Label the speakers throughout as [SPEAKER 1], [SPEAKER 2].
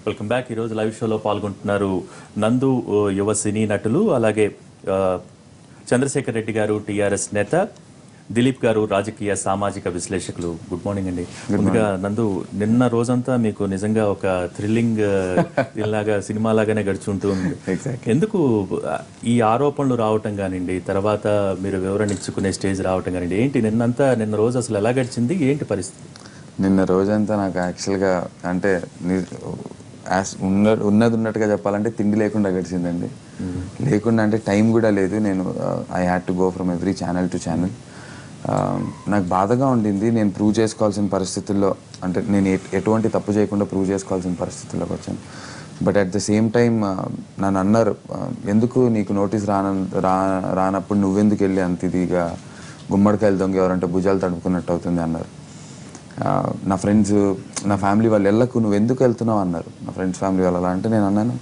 [SPEAKER 1] Welcome back. ఈరోజు live షోలో పాల్గొంటున్నారు నందు యువ సినీ నటులు, అలాగే చంద్రశేఖర్ రెడ్డి గారు టీఆర్ఎస్ నేత, దిలీప్ గారు రాజకీయ సామాజిక విశ్లేషకులు. గుడ్ మార్నింగ్ అండి. ముందుగా నందు, నిన్న రోజంతా మీకు నిజంగా ఒక థ్రిల్లింగ్ ఇలాగా సినిమా లాగానే గడిచుంటూ ఉంది. ఎందుకు ఈ ఆరోపణలు రావటం కానివ్వండి, తర్వాత మీరు వివరణ ఇచ్చుకునే స్టేజ్ రావటం కానివ్వండి, ఏంటి నిన్న రోజు అసలు ఎలా గడిచింది, ఏంటి పరిస్థితి?
[SPEAKER 2] నిన్న రోజంతా నాకు యాక్చువల్గా అంటే ఉన్నట్టుగా చెప్పాలంటే తిండి లేకుండా గడిచిందండి. లేకుండా అంటే టైం కూడా లేదు. నేను I had to go from every channel to channel. నాకు బాధగా ఉండింది. నేను ప్రూవ్ చేసుకోవాల్సిన పరిస్థితుల్లో, అంటే నేను ఎటువంటి తప్పు చేయకుండా ప్రూవ్ చేసుకోవాల్సిన పరిస్థితుల్లోకి వచ్చాను. But at the same time నన్ను అన్నారు, ఎందుకు నీకు నోటీస్ రానప్పుడు నువ్వెందుకు వెళ్ళి అంత ఇదిగా గుమ్మడికాయలు దొంగ ఎవరంటే భుజాలు తడుపుకున్నట్టు అవుతుంది అన్నారు. నా ఫ్రెండ్స్, నా ఫ్యామిలీ వాళ్ళు వెళ్ళకు, నువ్వు ఎందుకు వెళ్తున్నావు అన్నారు. నా ఫ్రెండ్స్ ఫ్యామిలీ వాళ్ళు అలా అంటే నేను అన్నాను,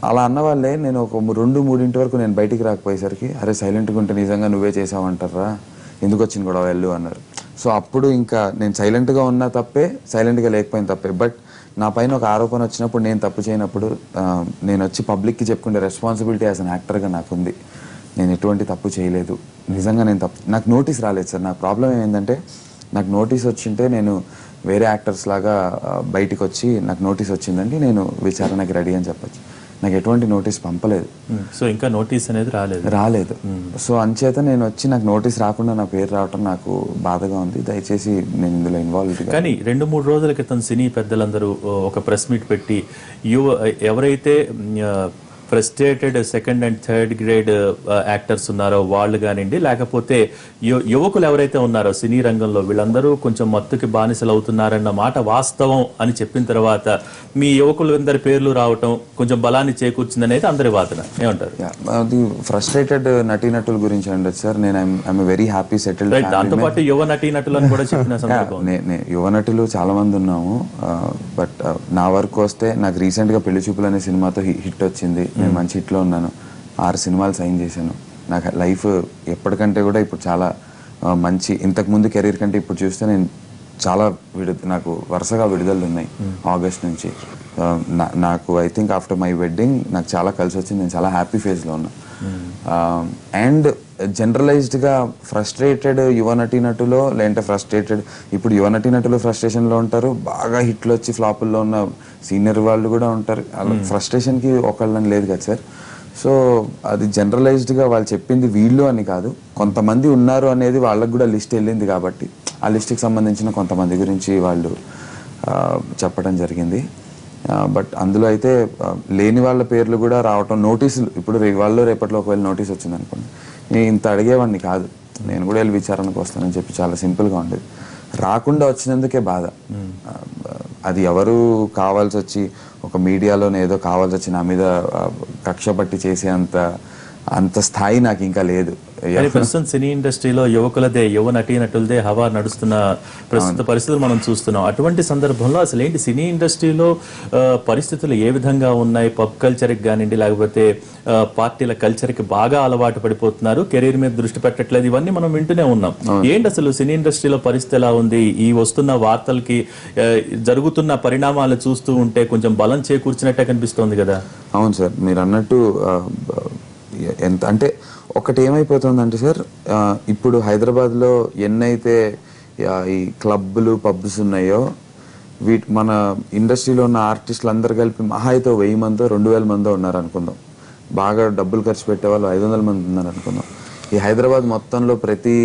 [SPEAKER 2] అలా అన్న వాళ్ళే నేను ఒక 2-3 వరకు నేను బయటికి రాకపోయేసరికి, అరే సైలెంట్గా ఉంటే నిజంగా నువ్వే చేసావంటారా, ఎందుకు వచ్చింది కూడా వెళ్ళు అన్నారు. సో అప్పుడు ఇంకా నేను సైలెంట్గా ఉన్నా తప్పే, సైలెంట్గా లేకపోయిన తప్పే. బట్ నా పైన ఒక ఆరోపణ వచ్చినప్పుడు, నేను తప్పు చేయనప్పుడు నేను వచ్చి పబ్లిక్కి చెప్పుకునే రెస్పాన్సిబిలిటీ యాజ్ అన్ యాక్టర్గా నాకుంది. నేను ఎటువంటి తప్పు చేయలేదు, నిజంగా నేను నాకు నోటీస్ రాలేదు సార్. నాకు ప్రాబ్లం ఏమైందంటే, నాకు నోటీస్ వచ్చింటే నేను వేరే యాక్టర్స్ లాగా బయటికి వచ్చి నాకు నోటీస్ వచ్చిందండి, నేను విచారణకి రెడీ అని చెప్పచ్చు. నాకు ఎటువంటి నోటీస్ పంపలేదు.
[SPEAKER 1] సో ఇంకా నోటీస్ అనేది రాలేదు.
[SPEAKER 2] సో అంచేత నేను వచ్చి నాకు నోటీస్ రాకుండా నా పేరు రావటం నాకు బాధగా ఉంది. దయచేసి నేను ఇందులో ఇన్వాల్వ్.
[SPEAKER 1] కానీ 2-3 రోజుల క్రితం సినీ పెద్దలందరూ ఒక ప్రెస్ మీట్ పెట్టి ఎవరైతే frustrated second and third grade actors ఉన్నారో వాళ్ళు కానివ్వండి, లేకపోతే యువకులు ఎవరైతే ఉన్నారో సినీ రంగంలో, వీళ్ళందరూ కొంచెం మత్తుకి బానిసలు అవుతున్నారన్న మాట వాస్తవం అని చెప్పిన తర్వాత మీ యువకులందరి పేర్లు రావటం కొంచెం బలాన్ని చేకూర్చిందనేది అందరి వాదన. ఏమంటారు?
[SPEAKER 2] అది ఫ్రస్ట్రేటెడ్ నటీనటుల గురించి ఉండదు సార్. నేను ఐఎమ్ వెరీ హ్యాపీ సెటిల్డ్.
[SPEAKER 1] దాంతో పాటు యువ నటీనటులు అని కూడా చెప్పిన సందర్భం.
[SPEAKER 2] యువ నటులు చాలా మంది ఉన్నాము. బట్ నా వరకు వస్తే నాకు రీసెంట్గా పెళ్లి చూపులు అనే సినిమాతో హిట్ వచ్చింది. నేను మంచి హిట్లో ఉన్నాను. 6 సినిమాలు సైన్ చేశాను. నాకు లైఫ్ ఎప్పటికంటే కూడా ఇప్పుడు చాలా మంచి, ఇంతకుముందు కెరీర్ కంటే ఇప్పుడు చూస్తే నేను చాలా నాకు వరుసగా విడుదలలు ఉన్నాయి ఆగస్ట్ నుంచి. నాకు I think after my wedding నాకు చాలా కలిసి వచ్చింది. నేను చాలా హ్యాపీ ఫేజ్లో ఉన్నా. అండ్ జనరలైజ్డ్గా ఫ్రస్ట్రేటెడ్ యువ నటీనటులో, లేదంటే ఫ్రస్ట్రేటెడ్, ఇప్పుడు యువ నటీనటులు ఫ్రస్ట్రేషన్లో ఉంటారు, బాగా హిట్లు వచ్చి ఫ్లాపుల్లో ఉన్న సీనియర్ వాళ్ళు కూడా ఉంటారు. అలా ఫ్రస్ట్రేషన్కి ఒకళ్ళని లేదు కదా సార్. సో అది జనరలైజ్డ్గా వాళ్ళు చెప్పింది వీళ్ళు అని కాదు, కొంతమంది ఉన్నారు అనేది వాళ్ళకు కూడా లిస్ట్ వెళ్ళింది కాబట్టి ఆ లిస్ట్కి సంబంధించిన కొంతమంది గురించి వాళ్ళు చెప్పడం జరిగింది. బట్ అందులో అయితే లేని వాళ్ళ పేర్లు కూడా రావటం, నోటీసులు ఇప్పుడు వాళ్ళు రేపట్లో ఒకవేళ నోటీస్ వచ్చింది అనుకోండి, నేను ఇంత అడిగేవాడిని కాదు, నేను కూడా వెళ్ళి విచారణకు వస్తానని చెప్పి చాలా సింపుల్గా ఉండేది. రాకుండా వచ్చినందుకే బాధ. అది ఎవరు కావాల్సి వచ్చి ఒక మీడియాలోనే ఏదో కావాల్సి వచ్చి నా మీద కక్ష పట్టి చేసే అంత స్థాయి నాకు ఇంకా లేదు.
[SPEAKER 1] ప్రస్తుతం సినీ ఇండస్ట్రీలో యువకులదే, యువ నటీనటులదే హవా నడుస్తున్న ప్రస్తుత పరిస్థితులు మనం చూస్తున్నాం. అటువంటి సందర్భంలో అసలు ఏంటి సినీ ఇండస్ట్రీలో పరిస్థితులు ఏ విధంగా ఉన్నాయి? పబ్ కల్చర్కి కానివ్వండి, లేకపోతే పార్టీల కల్చర్కి బాగా అలవాటు పడిపోతున్నారు, కెరీర్ మీద దృష్టి పెట్టట్లేదు, ఇవన్నీ మనం వింటూనే ఉన్నాం. ఏంటి అసలు సినీ ఇండస్ట్రీలో పరిస్థితి ఎలా ఉంది? ఈ వస్తున్న వార్తలకి, జరుగుతున్న పరిణామాలు చూస్తూ ఉంటే కొంచెం బలం చేకూర్చినట్టే కనిపిస్తోంది కదా.
[SPEAKER 2] అవును సార్, మీరు అన్నట్టు ఎంత అంటే ఒకటి ఏమైపోతుందంటే సార్, ఇప్పుడు హైదరాబాద్లో ఎన్నైతే ఈ క్లబ్లు పబ్స్ ఉన్నాయో, మన ఇండస్ట్రీలో ఉన్న ఆర్టిస్టులు అందరు కలిపి మహా అయితే 1000 మందో 2000 మందో ఉన్నారు అనుకుందాం. బాగా డబ్బులు ఖర్చు పెట్టే వాళ్ళు 500 మంది ఉన్నారు అనుకుందాం. ఈ హైదరాబాద్ మొత్తంలో ప్రతి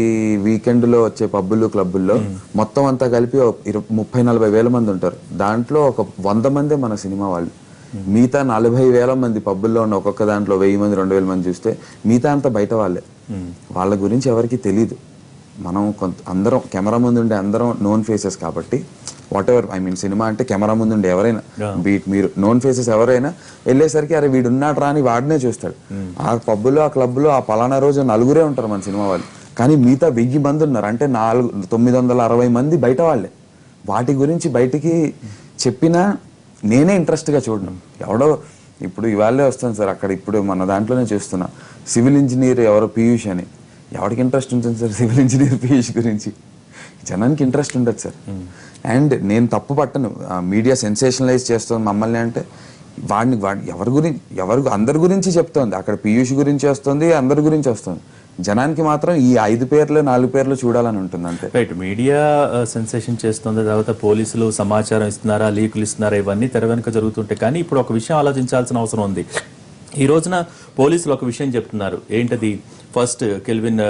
[SPEAKER 2] వీకెండ్లో వచ్చే పబ్బులు క్లబ్బుల్లో మొత్తం అంతా కలిపి 30-40 వేల మంది ఉంటారు. దాంట్లో ఒక 100 మందే మన సినిమా వాళ్ళు. మిగతా 40,000 మంది పబ్బుల్లో ఉన్న ఒక్కొక్క దాంట్లో 1000 మంది 2000 మంది చూస్తే మిగతా అంతా బయట వాళ్ళే. వాళ్ళ గురించి ఎవరికి తెలీదు. మనం అందరం కెమెరా ముందు ఉండే అందరం నోన్ ఫేసెస్ కాబట్టి, what ever I mean, cinema అంటే కెమెరా ముందు ఉండే ఎవరైనా, బీట్ మీరు నోన్ ఫేసెస్ ఎవరైనా వెళ్ళేసరికి అరే వీడు ఉన్నాడు రా అని వాడినే చూస్తాడు. ఆ పబ్బులో ఆ క్లబ్లో ఆ పలానా రోజు 4 ఉంటారు మన సినిమా వాళ్ళు, కానీ మిగతా 1000 మంది ఉన్నారు అంటే 960 మంది బయట వాళ్ళే. వాటి గురించి బయటికి చెప్పినా నేనే ఇంట్రెస్ట్గా చూడను. ఎవడో ఇప్పుడు ఇవాళే వస్తాను సార్, అక్కడ ఇప్పుడు మన దాంట్లోనే చూస్తున్నా, సివిల్ ఇంజనీర్ ఎవరో పీయూష్ అని. ఎవరికి ఇంట్రెస్ట్ ఉంటుంది సార్ సివిల్ ఇంజనీర్ పీయూష్ గురించి? జనానికి ఇంట్రెస్ట్ ఉండదు సార్. అండ్ నేను తప్పు పట్టను, మీడియా సెన్సేషనలైజ్ చేస్తుంది మమ్మల్ని అంటే వాడిని అందరి గురించి చెప్తోంది. అక్కడ పీయూష్ గురించి వస్తుంది, అందరి గురించి వస్తుంది. జనానికి మాత్రం ఈ 5 పేర్లు 4 పేర్లు చూడాలని ఉంటుంది అంతే.
[SPEAKER 1] రైట్, మీడియా సెన్సేషన్ చేస్తుంది, తర్వాత పోలీసులు సమాచారం ఇస్తున్నారా, లీకులు ఇస్తున్నారా, ఇవన్నీ తెర వెనుక జరుగుతుంటాయి. కానీ ఇప్పుడు ఒక విషయం ఆలోచించాల్సిన అవసరం ఉంది. ఈ రోజున పోలీసులు ఒక విషయం చెప్తున్నారు. ఏంటది? ఫస్ట్ కెల్విన్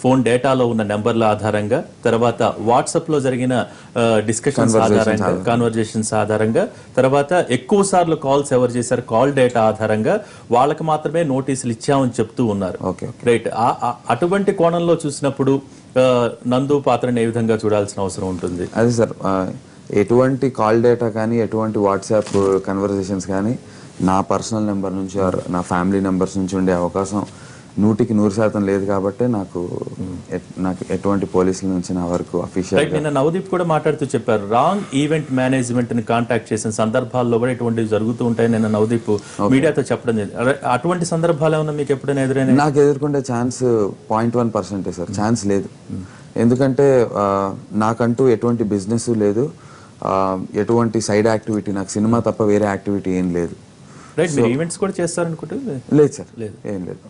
[SPEAKER 1] ఫోన్ డేటాలో ఉన్న నెంబర్ల ఆధారంగా, తర్వాత వాట్సాప్ లో జరిగిన డిస్కషన్స్ ఆధారంగా, కాన్వర్జేషన్స్ ఆధారంగా, తర్వాత ఎక్కువ సార్లు కాల్స్ ఎవరు చేశారు కాల్ డేటా ఆధారంగా వాళ్ళకి మాత్రమే నోటీసులు ఇచ్చామని చెప్తూ ఉన్నారు. రైట్, అటువంటి కోణంలో చూసినప్పుడు నందు పాత్రని ఏ విధంగా చూడాల్సిన అవసరం ఉంటుంది?
[SPEAKER 2] అదే సార్, ఎటువంటి కాల్ డేటా కానీ ఎటువంటి వాట్సాప్ కన్వర్జేషన్స్ కానీ నా పర్సనల్ నెంబర్ నుంచి నా ఫ్యామిలీ నెంబర్స్ నుంచి ఉండే అవకాశం 100% లేదు. కాబట్టి నాకు ఎటువంటి పోలీసుల నుంచి నా వరకు అఫీషియల్.
[SPEAKER 1] నిన్న నవదీప్ కూడా మాట్లాడుతూ చెప్పారు, రాంగ్ ఈవెంట్ మేనేజ్మెంట్ ని కాంటాక్ట్ చేసిన సందర్భాల్లో కూడా ఇటువంటివి జరుగుతూ ఉంటాయి. నిన్న నవదీప్ మీడియాతో చెప్పడం జరిగింది. అటువంటి సందర్భాలు ఏమన్నా మీకు ఎప్పుడైనా ఎదురైనా?
[SPEAKER 2] నాకు ఎదుర్కొంటే ఛాన్స్ 0.1% సార్, ఛాన్స్ లేదు. ఎందుకంటే నాకంటూ ఎటువంటి బిజినెస్ లేదు, ఎటువంటి సైడ్ యాక్టివిటీ, నాకు సినిమా తప్ప వేరే యాక్టివిటీ ఏం లేదు.
[SPEAKER 1] రైట్, మీరు ఈవెంట్స్ కూడా చేస్తారనుకుంటే?
[SPEAKER 2] లేదు సార్, ఏం లేదు.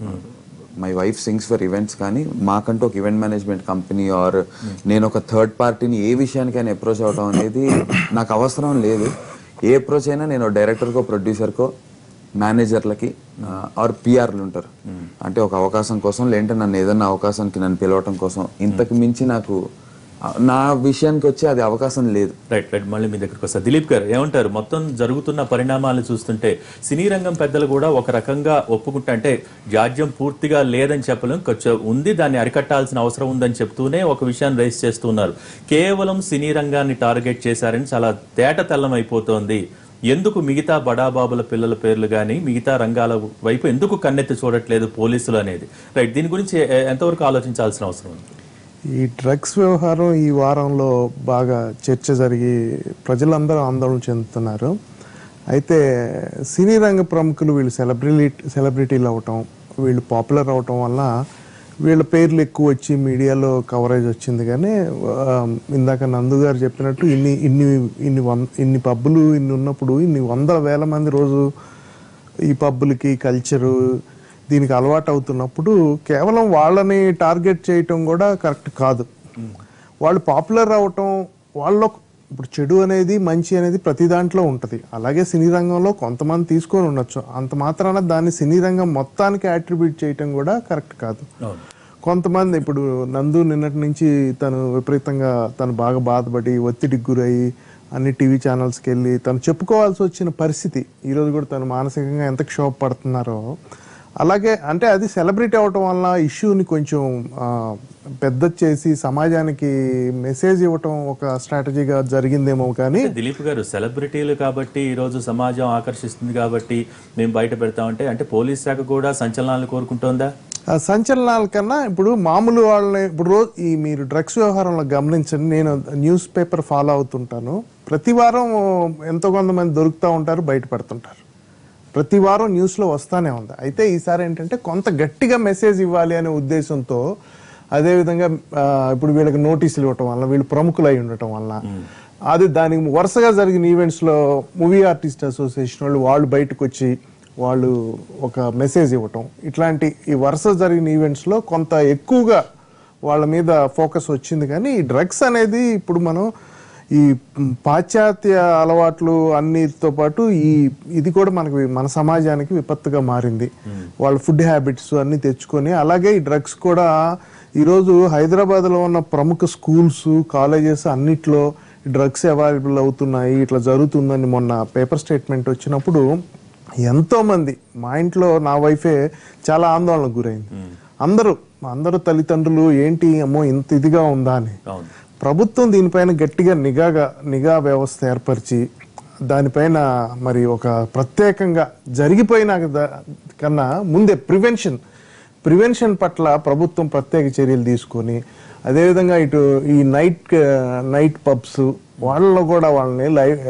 [SPEAKER 2] My wife sings for events, కానీ మాకంటూ ఒక ఈవెంట్ మేనేజ్మెంట్ కంపెనీ ఆర్ నేను ఒక థర్డ్ పార్టీని ఏ విషయానికైనా అప్రోచ్ అవడం అనేది నాకు అవసరం లేదు. ఏ అప్రోచ్ అయినా నేను డైరెక్టర్కో ప్రొడ్యూసర్కో మేనేజర్లకి ఆర్ పిఆర్లు ఉంటారు, అంటే ఒక అవకాశం కోసం, లేదంటే నన్ను ఏదన్నా అవకాశానికి నన్ను పిలవటం కోసం. ఇంతకు మించి నాకు నా విషయానికి వచ్చి అది అవకాశం లేదు.
[SPEAKER 1] రైట్, మళ్ళీ మీ దగ్గరకు వస్తా. దిలీప్ గారు ఏమంటారు? మొత్తం జరుగుతున్న పరిణామాలు చూస్తుంటే సినీ రంగం పెద్దలు కూడా ఒక రకంగా ఒప్పుకుంటా, అంటే జాడ్యం పూర్తిగా లేదని చెప్పలేం, కొంచెం ఉంది, దాన్ని అరికట్టాల్సిన అవసరం ఉందని చెప్తూనే ఒక విషయాన్ని రైస్ చేస్తున్నారు. కేవలం సినీ రంగాన్ని టార్గెట్ చేశారని చాలా తేట తెల్లం అయిపోతోంది. ఎందుకు మిగతా బడాబాబుల పిల్లల పేర్లు కానీ మిగతా రంగాల వైపు ఎందుకు కన్నెత్తి చూడట్లేదు పోలీసులు అనేది? రైట్, దీని గురించి ఎంతవరకు ఆలోచించాల్సిన అవసరం ఉంది?
[SPEAKER 3] ఈ డ్రగ్స్ వ్యవహారం ఈ వారంలో బాగా చర్చ జరిగి ప్రజలందరూ ఆందోళన చెందుతున్నారు. అయితే సినీ రంగ ప్రముఖులు వీళ్ళు సెలబ్రిటీలు అవటం, వీళ్ళు పాపులర్ అవటం వల్ల వీళ్ళ పేర్లు ఎక్కువ వచ్చి మీడియాలో కవరేజ్ వచ్చింది. కానీ ఇందాక నందు గారు చెప్పినట్టు ఇన్ని పబ్బులు ఇన్ని ఉన్నప్పుడు ఇన్ని 100,000 మంది రోజు ఈ పబ్బులకి కల్చరు దీనికి అలవాటు అవుతున్నప్పుడు కేవలం వాళ్ళని టార్గెట్ చేయటం కూడా కరెక్ట్ కాదు. వాళ్ళు పాపులర్ అవటం, వాళ్ళలో ఇప్పుడు చెడు అనేది మంచి అనేది ప్రతి దాంట్లో ఉంటుంది. అలాగే సినీ రంగంలో కొంతమంది తీసుకొని ఉండొచ్చు, అంత మాత్రాన దాన్ని సినీ రంగం మొత్తానికి అట్రిబ్యూట్ చేయటం కూడా కరెక్ట్ కాదు. కొంతమంది ఇప్పుడు నందు నిన్నటి నుంచి తను విపరీతంగా తను బాగా బాధపడి ఒత్తిడికి గురయ్యి అన్ని టీవీ ఛానల్స్కి వెళ్ళి తను చెప్పుకోవాల్సి వచ్చిన పరిస్థితి, ఈరోజు కూడా తను మానసికంగా ఎంత క్షోభ పడుతున్నారో. అలాగే అంటే అది సెలబ్రిటీ అవటం వల్ల ఇష్యూని కొంచెం పెద్ద చేసి సమాజానికి మెసేజ్ ఇవ్వటం ఒక స్ట్రాటజీగా జరిగిందేమో. కానీ
[SPEAKER 1] దిలీప్ గారు, సెలబ్రిటీలు కాబట్టి ఈరోజు సమాజం ఆకర్షిస్తుంది కాబట్టి మేము బయట పెడతామంటే, అంటే పోలీస్ శాఖ కూడా సంచలనాలు కోరుకుంటోందా?
[SPEAKER 3] సంచలనాల కన్నా ఇప్పుడు మామూలు వాళ్ళని ఇప్పుడు రోజు ఈ మీరు డ్రగ్స్ వ్యవహారంలో గమనించండి, నేను న్యూస్ పేపర్ ఫాలో అవుతుంటాను. ప్రతి వారం ఎంతో కొంతమంది దొరుకుతూ ఉంటారు, బయటపడుతుంటారు. ప్రతి వారం న్యూస్లో వస్తానే ఉంది. అయితే ఈసారి ఏంటంటే కొంత గట్టిగా మెసేజ్ ఇవ్వాలి అనే ఉద్దేశంతో, అదేవిధంగా ఇప్పుడు వీళ్ళకి నోటీసులు ఇవ్వటం వల్ల, వీళ్ళు ప్రముఖులు అయి ఉండటం వల్ల, అది దానికి వరుసగా జరిగిన ఈవెంట్స్లో మూవీ ఆర్టిస్ట్ అసోసియేషన్ వాళ్ళు బయటకు వచ్చి వాళ్ళు ఒక మెసేజ్ ఇవ్వటం, ఇట్లాంటి ఈ వరుస జరిగిన ఈవెంట్స్లో కొంత ఎక్కువగా వాళ్ళ మీద ఫోకస్ వచ్చింది. కానీ ఈ డ్రగ్స్ అనేది ఇప్పుడు మనం ఈ పాశ్చాత్య అలవాట్లు అన్నిటితో పాటు ఇది కూడా మన సమాజానికి విపత్తుగా మారింది. వాళ్ళ ఫుడ్ హ్యాబిట్స్ అన్ని తెచ్చుకొని, అలాగే ఈ డ్రగ్స్ కూడా ఈరోజు హైదరాబాద్లో ఉన్న ప్రముఖ స్కూల్స్ కాలేజెస్ అన్నిట్లో డ్రగ్స్ అవైలబుల్ అవుతున్నాయి, ఇట్లా జరుగుతుందని మొన్న పేపర్ స్టేట్మెంట్ వచ్చినప్పుడు ఎంతోమంది, మా ఇంట్లో నా వైఫే చాలా ఆందోళనకు గురైంది. అందరూ తల్లిదండ్రులు ఏంటి అమ్మో ఇంత ఇదిగా ఉందా అని. ప్రభుత్వం దీనిపైన గట్టిగా నిఘా వ్యవస్థ ఏర్పరిచి దానిపైన మరి ఒక ప్రత్యేకంగా జరిగిపోయిన కన్నా ముందే ప్రివెన్షన్ పట్ల ప్రభుత్వం ప్రత్యేక చర్యలు తీసుకొని అదేవిధంగా ఇటు ఈ నైట్ పబ్స్ వాళ్ళలో కూడా వాళ్ళని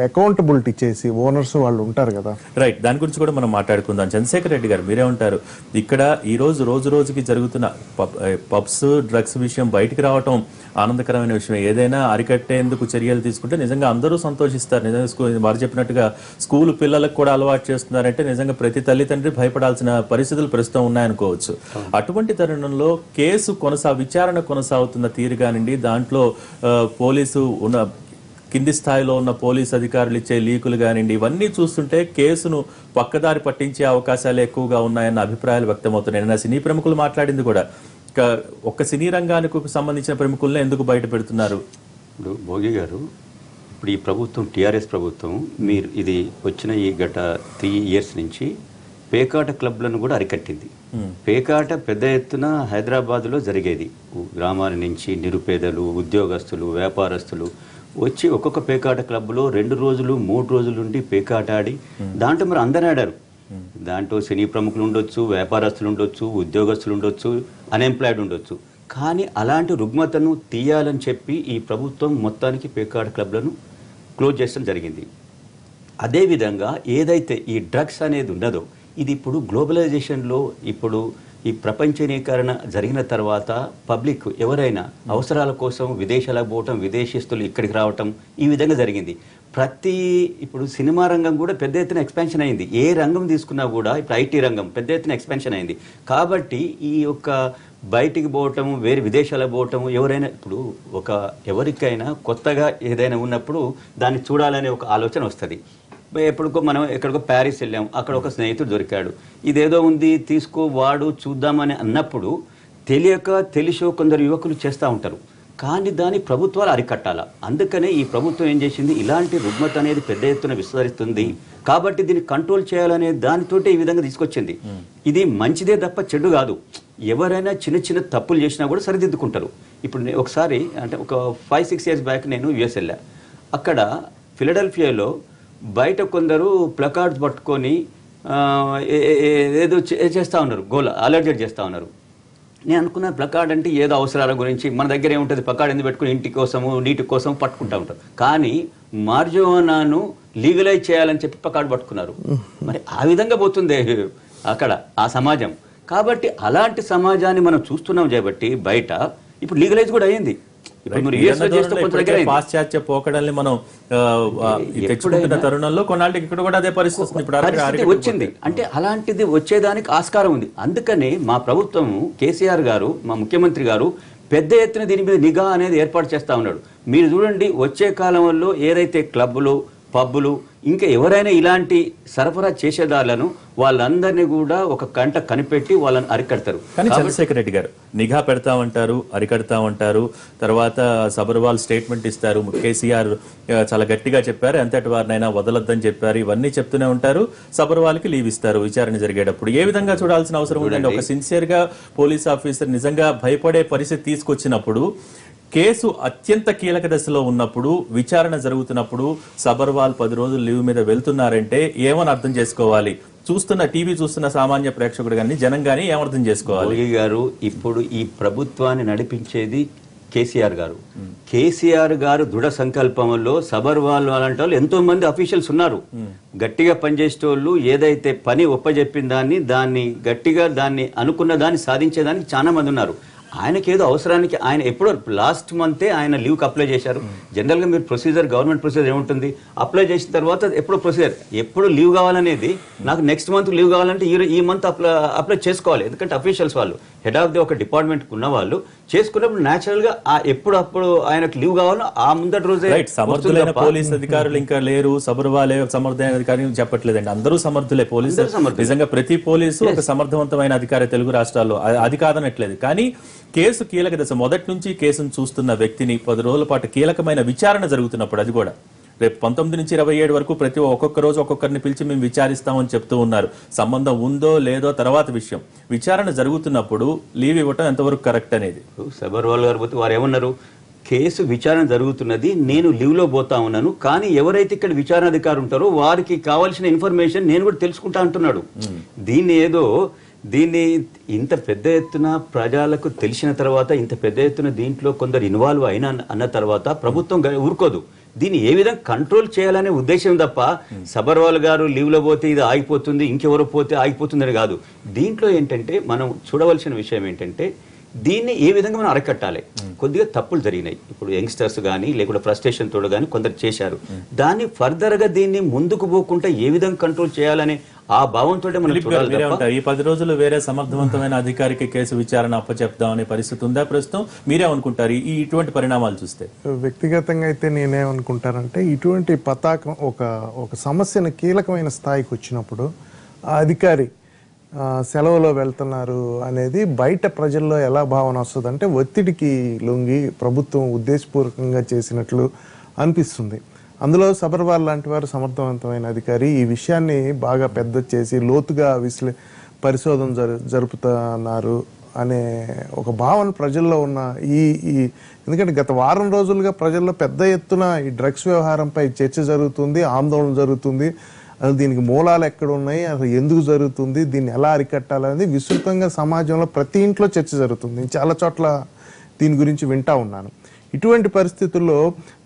[SPEAKER 3] అకౌంటబిలిటీ చేసి ఓనర్స్ వాళ్ళు ఉంటారు కదా.
[SPEAKER 1] రైట్, దాని గురించి కూడా మనం మాట్లాడుకుందాం. చంద్రశేఖర్ రెడ్డి గారు, మీరే ఉంటారు ఇక్కడ ఈ రోజు రోజుకి జరుగుతున్న పబ్స్ డ్రగ్స్ విషయం బయటికి రావటం ఆనందకరమైన విషయం. ఏదైనా అరికట్టేందుకు చర్యలు తీసుకుంటే నిజంగా అందరూ సంతోషిస్తారు. నిజంగా వారు చెప్పినట్టుగా స్కూల్ పిల్లలకు కూడా అలవాటు చేస్తున్నారంటే నిజంగా ప్రతి తల్లిదండ్రి భయపడాల్సిన పరిస్థితులు ప్రస్తుతం ఉన్నాయనుకోవచ్చు. అటువంటి తరుణంలో కేసు విచారణ కొనసాగుతున్న తీరు కానివ్వండి, దాంట్లో పోలీసు కింది స్థాయిలో ఉన్న పోలీసు అధికారులు ఇచ్చే లీకులు కానివ్వండి, ఇవన్నీ చూస్తుంటే కేసును పక్కదారి పట్టించే అవకాశాలు ఎక్కువగా ఉన్నాయన్న అభిప్రాయాలు వ్యక్తమవుతున్నాయి. నిన్న సినీ ప్రముఖులు మాట్లాడింది కూడా ఒక్క సినీ రంగానికి సంబంధించిన ప్రముఖులను ఎందుకు బయట పెడుతున్నారు?
[SPEAKER 4] ఇప్పుడు భోగి గారు, ఇప్పుడు ఈ ప్రభుత్వం టీఆర్ఎస్ ప్రభుత్వం మీరు ఇది వచ్చిన ఈ గత 3 years నుంచి పేకాట క్లబ్లను కూడా అరికట్టింది. పేకాట పెద్ద ఎత్తున హైదరాబాద్లో జరిగేది. గ్రామాల నుంచి నిరుపేదలు, ఉద్యోగస్తులు, వ్యాపారస్తులు వచ్చి ఒక్కొక్క పేకాట క్లబ్లో 2 రోజులు 3 రోజులు ఉండి పేకాట ఆడి దాంట్లో మరి అందరూ ఆడారు. దాంట్లో సినీ ప్రముఖులు ఉండొచ్చు, వ్యాపారస్తులు ఉండొచ్చు, ఉద్యోగస్తులు ఉండొచ్చు, అన్ఎంప్లాయిడ్ ఉండొచ్చు. కానీ అలాంటి రుగ్మతను తీయాలని చెప్పి ఈ ప్రభుత్వం మొత్తానికి పేకాట క్లబ్లను క్లోజ్ చేయడం జరిగింది. అదేవిధంగా ఏదైతే ఈ డ్రగ్స్ అనేది ఉన్నదో ఇది ఇప్పుడు గ్లోబలైజేషన్లో ఇప్పుడు ఈ ప్రపంచీకరణ జరిగిన తర్వాత పబ్లిక్ ఎవరైనా అవసరాల కోసం విదేశాలకు పోవటం, విదేశీస్తులు ఇక్కడికి రావటం ఈ విధంగా జరిగింది. ఇప్పుడు సినిమా రంగం కూడా పెద్ద ఎత్తున ఎక్స్పాన్షన్ అయింది. ఏ రంగం తీసుకున్నా కూడా ఇప్పుడు ఐటీ రంగం పెద్ద ఎత్తున ఎక్స్పాన్షన్ అయింది. కాబట్టి ఈ యొక్క బయటికి పోవటం, వేరే విదేశాలకు పోవటం, ఎవరైనా ఇప్పుడు ఎవరికైనా కొత్తగా ఏదైనా ఉన్నప్పుడు దాన్ని చూడాలనే ఒక ఆలోచన వస్తుంది. మనం ఎక్కడికో ప్యారిస్ వెళ్ళాం, అక్కడ ఒక స్నేహితుడు దొరికాడు, ఇదేదో ఉంది తీసుకో వాడు చూద్దామని అన్నప్పుడు తెలిసో కొందరు యువకులు చేస్తూ ఉంటారు. కానీ దాన్ని ప్రభుత్వాలు అరికట్టాల. అందుకనే ఈ ప్రభుత్వం ఏం చేసింది, ఇలాంటి రుగ్మత అనేది పెద్ద ఎత్తున విస్తరిస్తుంది కాబట్టి దీన్ని కంట్రోల్ చేయాలనే దానితోటే ఈ విధంగా తీసుకొచ్చింది. ఇది మంచిదే తప్ప చెడు కాదు. ఎవరైనా చిన్న తప్పులు చేసినా కూడా సరిదిద్దుకుంటారు. ఇప్పుడు ఒకసారి అంటే ఒక 5-6 years బ్యాక్ నేను యుఎస్ వెళ్ళా. అక్కడ ఫిలడెల్ఫియాలో బయట కొందరు ప్లకార్డ్స్ పట్టుకొని ఏదో చేస్తూ ఉన్నారు, అలర్జెట్ చేస్తూ ఉన్నారు. నేను అనుకున్న ప్లకార్డ్ అంటే ఏదో అవసరాల గురించి, మన దగ్గర ఏముంటుంది ప్లకార్డ్ ఎందుకు పెట్టుకుని ఇంటి కోసము నీటి కోసం పట్టుకుంటూ ఉంటారు. కానీ మార్జువానాను లీగలైజ్ చేయాలని చెప్పి ప్లకార్డ్ పట్టుకున్నారు. మరి ఆ విధంగా పోతుంది అక్కడ ఆ సమాజం. కాబట్టి అలాంటి సమాజాన్ని మనం చూస్తున్నాం కాబట్టి బయట ఇప్పుడు లీగలైజ్ కూడా అయ్యింది.
[SPEAKER 1] పాశ్చాత్య పోకడల్ని మనం తెచ్చుకుంటున్న తరుణంలో కొన్నాళ్ళకి ఇక్కడ కూడా అదే పరిస్థితి
[SPEAKER 4] వచ్చింది. అంటే అలాంటిది వచ్చేదానికి ఆస్కారం ఉంది. అందుకనే మా ప్రభుత్వం కేసీఆర్ గారు, మా ముఖ్యమంత్రి గారు పెద్ద ఎత్తున దీని మీద నిఘా అనేది ఏర్పాటు చేస్తా ఉన్నాడు. మీరు చూడండి, వచ్చే కాలంలో ఏదైతే క్లబ్బులు, పబ్బులు, ఇంకా ఎవరైనా ఇలాంటి సరఫరా చేసేదారులను వాళ్ళందరినీ కూడా ఒక కంట కనిపెట్టి వాళ్ళని అరికడతారు.
[SPEAKER 1] కానీ చంద్రశేఖర్ రెడ్డి గారు నిఘా పెడతామంటారు, అరికడతామంటారు, తర్వాత సబర్వాల్ స్టేట్మెంట్ ఇస్తారు, కేసీఆర్ చాలా గట్టిగా చెప్పారు, ఎంతటి వారినైనా వదలొద్దని చెప్పారు, ఇవన్నీ చెప్తూనే ఉంటారు. సబర్వాల్కి లీవ్ ఇస్తారు విచారణ జరిగేటప్పుడు. ఏ విధంగా చూడాల్సిన అవసరం ఉందండి? ఒక సిన్సియర్ గా పోలీస్ ఆఫీసర్ నిజంగా భయపడే పరిస్థితి తీసుకొచ్చినప్పుడు, కేసు అత్యంత కీలక దశలో ఉన్నప్పుడు, విచారణ జరుగుతున్నప్పుడు సబర్వాల్ 10 రోజులు లీవ్ మీద వెళ్తున్నారంటే ఏమని అర్థం చేసుకోవాలి? టీవీ చూస్తున్న సామాన్య ప్రేక్షకుడు కానీ జనం కానీ ఏమర్థం చేసుకోవాలి?
[SPEAKER 4] మోదీ గారు ఇప్పుడు ఈ ప్రభుత్వాన్ని నడిపించేది కేసీఆర్ గారు. కేసీఆర్ గారు దృఢ సంకల్పంలో సబర్వాల్ అలాంటి వాళ్ళు ఎంతో మంది అఫీషియల్స్ ఉన్నారు. గట్టిగా పనిచేసేటోళ్ళు, ఏదైతే పని ఒప్పజెప్పిన దాన్ని గట్టిగా అనుకున్న దాన్ని సాధించేదానికి చాలా మంది ఉన్నారు. ఆయనకి ఏదో అవసరానికి ఆయన ఎప్పుడో లాస్ట్ మంతే ఆయన లీవ్కి అప్లై చేశారు. జనరల్గా మీరు గవర్నమెంట్ ప్రొసీజర్ ఏముంటుంది, అప్లై చేసిన తర్వాత ఎప్పుడు లీవ్ కావాలనేది, నాకు నెక్స్ట్ మంత్ లీవ్ కావాలంటే ఈ మంత్ అప్లై చేసుకోవాలి. ఎందుకంటే అఫీషియల్స్ వాళ్ళు హెడ్ ఆఫ్ ది ఒక డిపార్ట్మెంట్కి ఉన్న వాళ్ళు చేసుకున్నప్పుడు న్యాచురల్ గా ఎప్పుడు ఆయనకు లీవ్ కావాలో ఆ ముందటి రోజే.
[SPEAKER 1] సమర్థులైన పోలీస్ అధికారులు ఇంకా లేరు, సబర్వాలే సమర్థమైన అధికారి చెప్పట్లేదండి, అందరూ సమర్థులే. పోలీసు నిజంగా ప్రతి పోలీసు ఒక సమర్థవంతమైన అధికారి తెలుగు రాష్ట్రాల్లో, అది కాదనట్లేదు. కానీ కేసు కీలక దశ, మొదటి నుంచి కేసును చూస్తున్న వ్యక్తిని 10 రోజుల పాటు కీలకమైన విచారణ జరుగుతున్నప్పుడు, అది కూడా రేపు 19 నుంచి 27 వరకు ఒక్కొక్క రోజు ఒక్కొక్కరిని పిలిచి మేము విచారిస్తామని చెప్తూ ఉన్నారు. సంబంధం ఉందో లేదో తర్వాత విషయం. విచారణ జరుగుతున్నప్పుడు లీవ్ ఇవ్వటం ఎంతవరకు కరెక్ట్ అనేది?
[SPEAKER 4] సబర్వాల్ గారు పోతే వారు ఏమన్నారు, కేసు విచారణ జరుగుతున్నది, నేను లీవ్లో పోతా ఉన్నాను, కానీ ఎవరైతే ఇక్కడ విచారణ అధికారులు ఉంటారో వారికి కావాల్సిన ఇన్ఫర్మేషన్ నేను కూడా తెలుసుకుంటా అంటున్నాడు. దీన్ని ఏదో దీన్ని ఇంత పెద్ద ఎత్తున ప్రజలకు తెలిసిన తర్వాత, ఇంత పెద్ద ఎత్తున దీంట్లో కొందరు ఇన్వాల్వ్ అయినా అన్న తర్వాత ప్రభుత్వం ఊరుకోదు. దీన్ని ఏ విధంగా కంట్రోల్ చేయాలనే ఉద్దేశం తప్ప సబర్వాల్ గారు లీవ్లో పోతే ఇది ఆగిపోతుంది, ఇంకెవరో పోతే ఆగిపోతుందని కాదు. దీంట్లో ఏంటంటే మనం చూడవలసిన విషయం ఏంటంటే దీన్ని ఏ విధంగా మనం అరకట్టాలి. కొద్దిగా తప్పులు జరిగినాయి. ఇప్పుడు యంగ్స్టర్స్ కానీ లేకుంటే ఫ్రస్ట్రేషన్ తోడు కానీ కొందరు చేశారు. దాన్ని ఫర్దర్గా దీన్ని ముందుకు పోకుండా ఏ విధంగా కంట్రోల్ చేయాలని ఆ భావంతో మనం చూడాలి తప్ప
[SPEAKER 1] ఈ 10 రోజులు వేరే సమర్థవంతమైన అధికారికి కేసు విచారణ అప్పచెప్దాం అనే పరిస్థితి ఉందా ప్రస్తుతం? మీరేమనుకుంటారు ఇటువంటి పరిణామాలు చూస్తే?
[SPEAKER 3] వ్యక్తిగతంగా అయితే నేనేమనుకుంటానంటే ఇటువంటి పతాకం ఒక సమస్యను కీలకమైన స్థాయికి వచ్చినప్పుడు ఆ అధికారి సెలవులో వెళ్తున్నారు అనేది బయట ప్రజల్లో ఎలా భావన వస్తుందంటే ఒత్తిడికి లొంగి ప్రభుత్వం ఉద్దేశపూర్వకంగా చేసినట్లు అనిపిస్తుంది. అందులో సబర్వాల్ లాంటి వారు సమర్థవంతమైన అధికారి ఈ విషయాన్ని బాగా పెద్ద చేసి లోతుగా పరిశోధన జరుపుతున్నారు అనే ఒక భావన ప్రజల్లో ఉన్న ఈ ఎందుకంటే గత వారం రోజులుగా ప్రజల్లో పెద్ద ఎత్తున ఈ డ్రగ్స్ వ్యవహారంపై చర్చ జరుగుతుంది, ఆందోళన జరుగుతుంది. అసలు దీనికి మూలాలు ఎక్కడ ఉన్నాయి, అసలు ఎందుకు జరుగుతుంది, దీన్ని ఎలా అరికట్టాలనేది విస్తృతంగా సమాజంలో ప్రతి ఇంట్లో చర్చ జరుగుతుంది. చాలా చోట్ల దీని గురించి వింటా ఉన్నాను. ఇటువంటి పరిస్థితుల్లో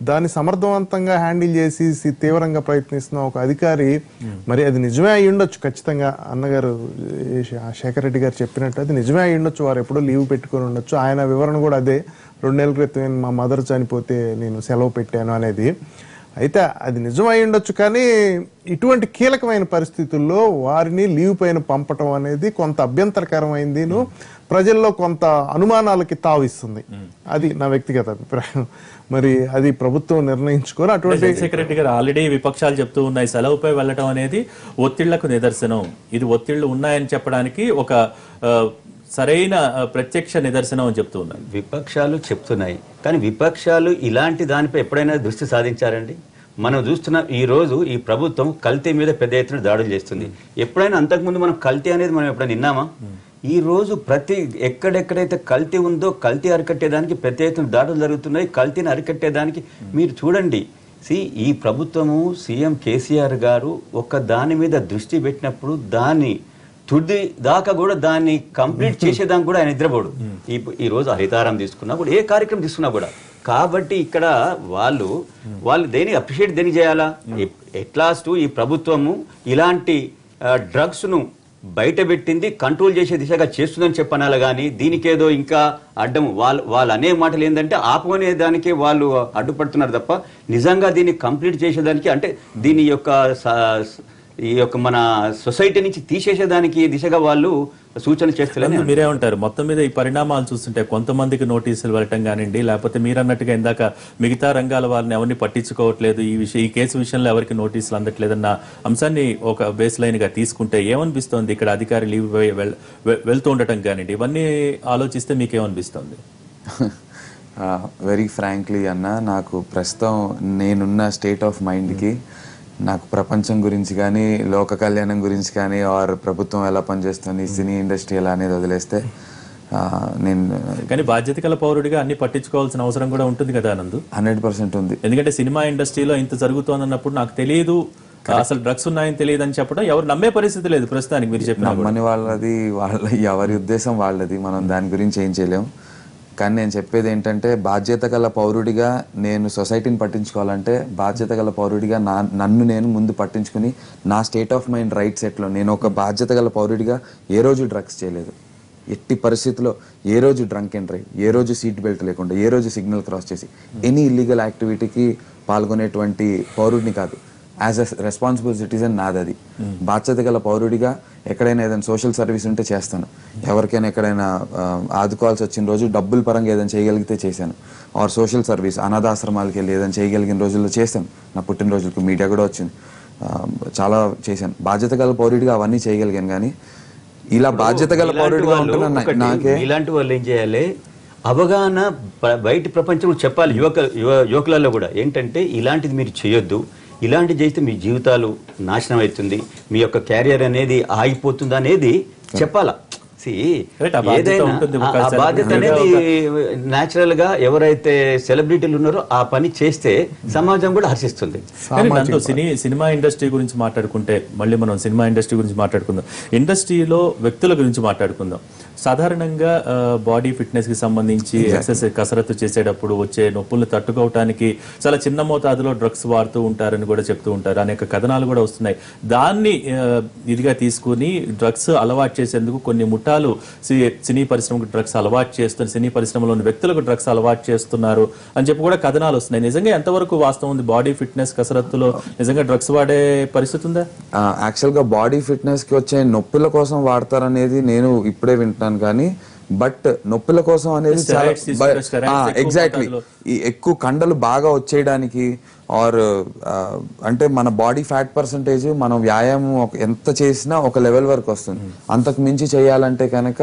[SPEAKER 3] దాన్ని సమర్థవంతంగా హ్యాండిల్ చేసి తీవ్రంగా ప్రయత్నిస్తున్న ఒక అధికారి, మరి అది నిజమే అయి ఉండొచ్చు ఖచ్చితంగా. అన్నగారు శేఖర్ రెడ్డి గారు చెప్పినట్టు అది నిజమే అయి ఉండొచ్చు. వారు ఎప్పుడో లీవ్ పెట్టుకొని ఉండొచ్చు. ఆయన వివరణ కూడా అదే, 2 నెలల క్రితం మా మదర్ చనిపోతే నేను సెలవు పెట్టాను అనేది. అయితే అది నిజమై ఉండొచ్చు, కానీ ఇటువంటి కీలకమైన పరిస్థితుల్లో వారిని లీవ్ పైన పంపటం అనేది కొంత అభ్యంతరకరమైంది, ప్రజల్లో కొంత అనుమానాలకి తావిస్తుంది. అది నా వ్యక్తిగత అభిప్రాయం. మరి అది ప్రభుత్వం నిర్ణయించుకొని అటువంటి
[SPEAKER 1] సెక్రటరీ గారు ఆల్రెడీ విపక్షాలు చెప్తూ ఉన్నాయి సెలవుపై వెళ్ళటం అనేది ఒత్తిళ్లకు నిదర్శనం. ఇది ఒత్తిళ్లు ఉన్నాయని చెప్పడానికి ఒక సరైన ప్రత్యక్ష నిదర్శనం అని చెప్తూ ఉన్నారు.
[SPEAKER 4] విపక్షాలు చెప్తున్నాయి, కానీ విపక్షాలు ఇలాంటి దానిపై ఎప్పుడైనా దృష్టి సాధించారండి? మనం చూస్తున్న ఈ రోజు ఈ ప్రభుత్వం కల్తీ మీద పెద్ద ఎత్తున దాడులు చేస్తుంది. ఎప్పుడైనా అంతకుముందు మనం కల్తీ అనేది మనం ఎప్పుడైనా విన్నామా? ఈ రోజు ఎక్కడెక్కడైతే కల్తీ ఉందో కల్తీ అరికట్టేదానికి పెద్ద ఎత్తున దాడులు జరుగుతున్నాయి. కల్తీని అరికట్టేదానికి మీరు చూడండి, ఈ ప్రభుత్వము సీఎం కేసీఆర్ గారు ఒక దాని మీద దృష్టి పెట్టినప్పుడు దాన్ని తుది దాకా కూడా దాన్ని కంప్లీట్ చేసేదానికి కూడా ఆయన నిద్రపోడు. ఈ రోజు హరితారం తీసుకున్నా కూడా, ఏ కార్యక్రమం తీసుకున్నా కూడా. కాబట్టి ఇక్కడ వాళ్ళు దేని అప్రిషియేట్ దేని చేయాలా? ఎట్లాస్ట్ ఈ ప్రభుత్వము ఇలాంటి డ్రగ్స్ ను బయట పెట్టింది, కంట్రోల్ చేసే దిశగా చేస్తుందని చెప్పనాలి. కానీ దీనికేదో ఇంకా అడ్డం వాళ్ళు అనే మాటలు ఏంటంటే ఆపుకునే దానికే వాళ్ళు అడ్డుపడుతున్నారు తప్ప నిజంగా దీన్ని కంప్లీట్ చేసేదానికి, అంటే దీని యొక్క మన సొసైటీ నుంచి తీసేసేదానికి దిశగా వాళ్ళు సూచన చేస్తలేదు.
[SPEAKER 1] మీరే ఉంటారు మొత్తం మీద ఈ పరిణామాలు చూస్తుంటే కొంతమందికి నోటీసులు వెళ్ళటం కానివ్వండి, లేకపోతే మీరు అన్నట్టుగా ఇందాక మిగతా రంగాల వారిని ఎవరిని పట్టించుకోవట్లేదు, ఈ కేసు విషయంలో ఎవరికి నోటీసులు అందట్లేదన్న అంశాన్ని ఒక బేస్ లైన్ గా తీసుకుంటే ఏమనిపిస్తోంది? ఇక్కడ అధికారి లీవ్ వెళ్తూ ఉండటం కానివ్వండి, ఇవన్నీ ఆలోచిస్తే మీకేమనిపిస్తోంది?
[SPEAKER 2] వెరీ ఫ్రాంక్లీ అన్న, నాకు ప్రస్తుతం నేనున్న స్టేట్ ఆఫ్ మైండ్కి నాకు ప్రపంచం గురించి కానీ, లోక కళ్యాణం గురించి కానీ, ఆర్ ప్రభుత్వం ఎలా పనిచేస్తుంది, సినీ ఇండస్ట్రీ ఎలా అనేది వదిలేస్తే నేను
[SPEAKER 1] కానీ బాధ్యత గల పౌరుడిగా అన్ని పట్టించుకోవాల్సిన అవసరం కూడా ఉంటుంది కదా నందు?
[SPEAKER 2] 100% ఉంది.
[SPEAKER 1] ఎందుకంటే సినిమా ఇండస్ట్రీలో ఇంత జరుగుతోందన్నప్పుడు నాకు తెలియదు, అసలు డ్రగ్స్ ఉన్నాయని తెలియదు అని చెప్పడం ఎవరు నమ్మే పరిస్థితి లేదు ప్రస్తుతానికి. మీరు చెప్పిన
[SPEAKER 2] నమ్మని వాళ్ళది ఎవరి ఉద్దేశం వాళ్ళది, మనం దాని గురించి ఏం చేయలేము. కానీ నేను చెప్పేది ఏంటంటే, బాధ్యత గల పౌరుడిగా నేను సొసైటీని పట్టించుకోవాలంటే, బాధ్యత గల పౌరుడిగా నన్ను నేను ముందు పట్టించుకుని నా స్టేట్ ఆఫ్ మైండ్ రైట్ సెట్లో నేను ఒక బాధ్యత గల పౌరుడిగా ఏ రోజు డ్రగ్స్ చేయలేదు, ఎట్టి పరిస్థితుల్లో ఏ రోజు డ్రంక్ అండ్ డ్రైవ్, ఏ రోజు సీట్ బెల్ట్ లేకుండా, ఏ రోజు సిగ్నల్ క్రాస్ చేసి ఎనీ ఇల్లీగల్ యాక్టివిటీకి పాల్గొనేటువంటి పౌరుడిని కాదు. యాజ్ అ రెస్పాన్సిబుల్ సిటిజన్ నాది అది. బాధ్యత గల పౌరుడిగా ఎక్కడైనా ఏదైనా సోషల్ సర్వీస్ ఉంటే చేస్తాను, ఎవరికైనా ఎక్కడైనా ఆదుకోవాల్సి వచ్చిన రోజు డబ్బుల పరంగా ఏదైనా చేయగలిగితే చేశాను, ఆర్ సోషల్ సర్వీస్ అనాథాశ్రమాలకి వెళ్ళి ఏదైనా చేయగలిగిన రోజుల్లో చేశాను. నా పుట్టినరోజులకు మీడియా కూడా వచ్చింది, చాలా చేశాను. బాధ్యత గల పౌరుడిగా అవన్నీ చేయగలిగాను. కానీ ఇలా బాధ్యత గల పౌరుడిగా ఉంటున్నా నాకే
[SPEAKER 4] ఇలాంటి వాళ్ళు ఏం చేయాలి, అవగాహన బయట ప్రపంచం చెప్పాలి. యువకులలో కూడా ఏంటంటే ఇలాంటిది మీరు చేయొద్దు, ఇలాంటివి చేస్తే మీ జీవితాలు నాశనం అవుతుంది, మీ యొక్క క్యారియర్ అనేది ఆగిపోతుంది అనేది చెప్పాలా.
[SPEAKER 1] Right, ఆ బాధ్యత ఉంటుంది. ఒక
[SPEAKER 4] ఆ బాధ్యత అనేది న్యాచురల్ గా ఎవరైతే సెలబ్రిటీలు ఉన్నారో ఆ పని చేస్తే సమాజం కూడా హర్షిస్తుంది.
[SPEAKER 1] కానీ నందు, సినిమా ఇండస్ట్రీ గురించి మాట్లాడుకుంటే మళ్ళీ మనం సినిమా ఇండస్ట్రీ గురించి మాట్లాడుకుందాం, ఇండస్ట్రీలో వ్యక్తుల గురించి మాట్లాడుకుందాం. సాధారణంగా బాడీ ఫిట్నెస్ కి సంబంధించి ఎక్సర్సైజ్ కసరత్తు చేసేటప్పుడు వచ్చే నొప్పులను తట్టుకోవటానికి చాలా చిన్న మోతాదులో డ్రగ్స్ వాడుతూ ఉంటారని కూడా చెప్తూ ఉంటారు. అనేక కథనాలు కూడా వస్తున్నాయి. దాన్ని ఇదిగా తీసుకుని డ్రగ్స్ అలవాటు చేసేందుకు కొన్ని ముఠాలు సినీ పరిశ్రమకు డ్రగ్స్ అలవాటు చేస్తున్న, సినీ పరిశ్రమలోని వ్యక్తులకు డ్రగ్స్ అలవాటు చేస్తున్నారు అని చెప్పి కూడా కథనాలు వస్తున్నాయి. నిజంగా ఎంతవరకు వాస్తవం ఉంది? బాడీ ఫిట్నెస్ కసరత్తులో నిజంగా డ్రగ్స్ వాడే పరిస్థితి ఉందా?
[SPEAKER 2] యాక్చువల్ గా బాడీ ఫిట్నెస్ కి వచ్చే నొప్పుల కోసం వాడతారనేది నేను ఇప్పుడే వింటున్నాను. కానీ బట్ నొప్పుల కోసం అనేది ఎగ్జాక్ట్లీ ఈ ఎక్కువ కండలు బాగా వచ్చేయడానికి ఆర్ అంటే మన బాడీ ఫ్యాట్ పర్సంటేజ్ మనం వ్యాయామం ఎంత చేసినా ఒక లెవెల్ వరకు వస్తుంది. అంతకు మించి చేయాలంటే కనుక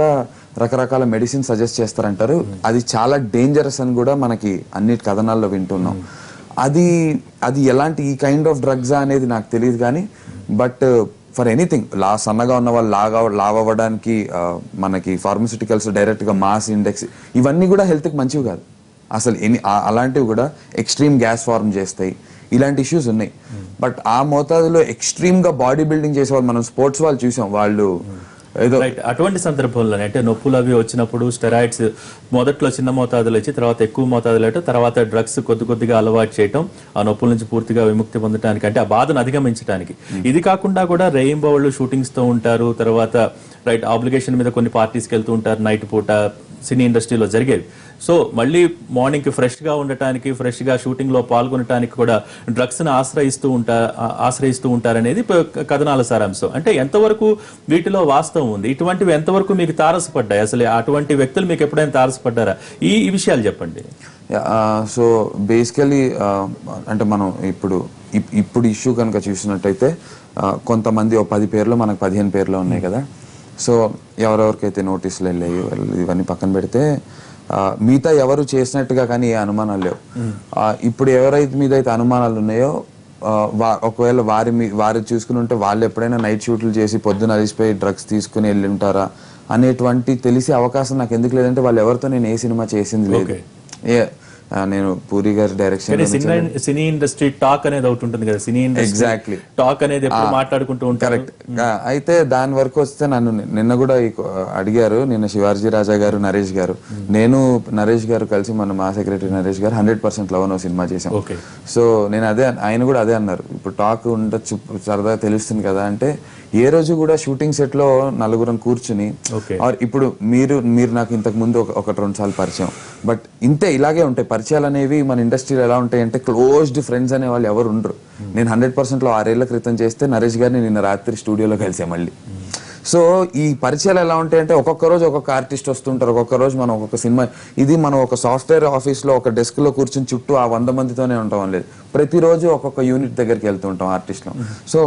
[SPEAKER 2] రకరకాల మెడిసిన్ సజెస్ట్ చేస్తారంటారు. అది చాలా డేంజరస్ అని కూడా మనకి అన్నిటి కథనాల్లో వింటున్నాం. అది ఎలాంటి ఈ కైండ్ ఆఫ్ డ్రగ్స్ అనేది నాకు తెలియదు. కానీ బట్ ఫర్ ఎనీథింగ్ సన్నగా ఉన్న వాళ్ళు లావ్ అవ్వడానికి మనకి ఫార్మస్యూటికల్స్ డైరెక్ట్ గా మాస్ ఇండెక్స్ ఇవన్నీ కూడా హెల్త్ కి మంచివి కాదు అసలు. అలాంటివి కూడా ఎక్స్ట్రీమ్ గ్యాస్ ఫార్మ్ చేస్తాయి. ఇలాంటి ఇష్యూస్ ఉన్నాయి. బట్ ఆ మోతాదులో ఎక్స్ట్రీమ్ గా బాడీ బిల్డింగ్ చేసేవాళ్ళు మనం స్పోర్ట్స్ వాళ్ళు చూసాం. వాళ్ళు
[SPEAKER 1] అటువంటి సందర్భంలోనే అంటే నొప్పులు అవి వచ్చినప్పుడు స్టెరాయిడ్స్ మొదట్లో చిన్న మోతాదులు ఇచ్చి తర్వాత ఎక్కువ మోతాదులు అయితే తర్వాత డ్రగ్స్ కొద్దిగా అలవాటు చేయటం ఆ నొప్పుల నుంచి పూర్తిగా విముక్తి పొందడానికి, అంటే ఆ బాధను అధిగమించడానికి. ఇది కాకుండా కూడా రెయిన్బోళ్ళు షూటింగ్స్ తో ఉంటారు. తర్వాత ఆబ్లిగేషన్ మీద కొన్ని పార్టీస్కి వెళ్తూ ఉంటారు నైట్ పూట సినీ ఇండస్ట్రీలో జరిగేవి. సో మళ్ళీ మార్నింగ్ కి ఫ్రెష్ గా ఉండటానికి, ఫ్రెష్ గా షూటింగ్ లో పాల్గొనడానికి కూడా డ్రగ్స్ ని ఆశ్రయిస్తూ ఉంటారనేది కథనాల సారాంశం. అంటే ఎంతవరకు వీటిలో వాస్తవం ఉంది? ఇటువంటివి ఎంతవరకు మీకు తారసపడ్డాయి? అసలు అటువంటి వ్యక్తులు మీకు ఎప్పుడైనా తారసపడ్డారా? ఈ విషయాలు చెప్పండి.
[SPEAKER 2] సో బేసికలీ అంటే మనం ఇప్పుడు ఇష్యూ కనుక చూసినట్టయితే కొంతమంది 10 పేర్లు మనకు 15 పేర్లు ఉన్నాయి కదా. సో ఎవరెవరికైతే నోటీసులు వెళ్ళాయి ఇవన్నీ పక్కన పెడితే మిగతా ఎవరు చేసినట్టుగా కానీ ఏ అనుమానాలు లేవు. ఇప్పుడు ఎవరైతే మీద అయితే అనుమానాలు ఉన్నాయో ఒకవేళ వారు చూసుకుని ఉంటే వాళ్ళు ఎప్పుడైనా నైట్ షూట్లు చేసి పొద్దున అలిసిపోయి డ్రగ్స్ తీసుకుని వెళ్ళి ఉంటారా అనేటువంటి తెలిసే అవకాశం నాకు ఎందుకు లేదంటే వాళ్ళు ఎవరితో నేను ఏ సినిమా చేసింది లేదు. నేను పూరి గారి డైరెక్షన్
[SPEAKER 1] సినీ ఇండస్ట్రీ టాక్ అనేది ఒకటి ఉంటుంది కదా, సినీ
[SPEAKER 2] ఎగ్జాక్ట్లీ
[SPEAKER 1] టాక్ అనేది మాట్లాడుకుంటూ ఉంటారు.
[SPEAKER 2] కరెక్ట్. అయితే దాని వరకు వస్తే నన్ను నిన్న కూడా అడిగారు. నిన్న శివాజీ రాజా గారు, నరేష్ గారు, నేను నరేష్ గారు కలిసి మన మా సెక్రటరీ నరేష్ గారు 100% లవ్ నో సినిమా చేసాం. సో నేను ఆయన కూడా అదే అన్నారు, ఇప్పుడు టాక్ ఉండొచ్చు సరదాగా తెలుస్తుంది కదా అంటే ఏ రోజు కూడా షూటింగ్ సెట్ లో నలుగురం కూర్చుని ఇప్పుడు మీరు నాకు ఇంతకు ముందు 1-2 సార్లు పరిచయం, బట్ ఇంతే ఇలాగే ఉంటాయి పరిచయాలు అనేవి మన ఇండస్ట్రీలో. ఎలా ఉంటాయి అంటే క్లోజ్డ్ ఫ్రెండ్స్ అనే వాళ్ళు ఎవరు ఉండరు. నేను 100% లో 6 ఏళ్ల క్రితం చేస్తే నరేష్ గారిని నిన్న రాత్రి స్టూడియోలో కలిసా మళ్ళీ. సో ఈ పరిచయాలు ఎలా ఉంటాయంటే ఒక్కొక్క రోజు ఒక్కొక్క ఆర్టిస్ట్ వస్తుంటారు, ఒక్కొక్క రోజు మనం ఒక్కొక్క సినిమా. ఇది మనం ఒక సాఫ్ట్వేర్ ఆఫీస్ లో ఒక డెస్క్ లో కూర్చుని చుట్టూ ఆ 100 మందితోనే ఉంటాం లేదు, ప్రతిరోజు ఒక్కొక్క యూనిట్ దగ్గరికి వెళ్తూ ఉంటాం ఆర్టిస్ట్ లో. సో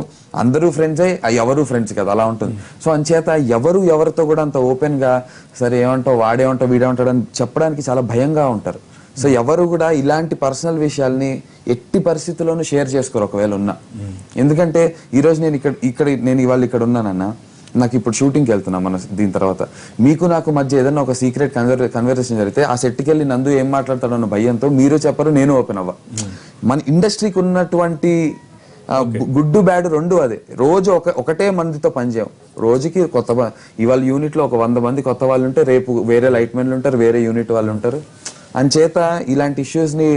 [SPEAKER 2] అందరూ ఫ్రెండ్స్ ఎవరు ఫ్రెండ్స్ కదా, అలా ఉంటుంది. సో అంచేత ఎవరితో కూడా అంత ఓపెన్ గా సరే ఏమంటావు వాడేమంటావు వీడేమంటాడు అని చెప్పడానికి చాలా భయంగా ఉంటారు. సో ఎవరు కూడా ఇలాంటి పర్సనల్ విషయాల్ని ఎట్టి పరిస్థితుల్లోనూ షేర్ చేసుకోరు ఒకవేళ ఉన్నా. ఎందుకంటే ఈరోజు నేను ఇవాళ ఇక్కడ ఉన్నానన్నా, నాకు ఇప్పుడు షూటింగ్కి వెళ్తున్నా మన దీని తర్వాత, మీకు నాకు మధ్య ఏదైనా ఒక సీక్రెట్ కన్వర్సేషన్ జరిగితే ఆ సెట్కి వెళ్ళి నందు ఏం మాట్లాడతాడు అన్న భయంతో మీరు చెప్పరు, నేను ఓపెన్ అవ్వ. మన ఇండస్ట్రీకి ఉన్నటువంటి గుడ్డు బ్యాడ్ రెండు అదే. రోజు ఒకటే మందితో పనిచేయం, రోజుకి ఇవాళ యూనిట్ లో ఒక 100 మంది కొత్త వాళ్ళు ఉంటే రేపు వేరే లైట్ మెన్లు ఉంటారు, వేరే యూనిట్ వాళ్ళు ఉంటారు. అంచేత ఇలాంటి ఇష్యూస్ ని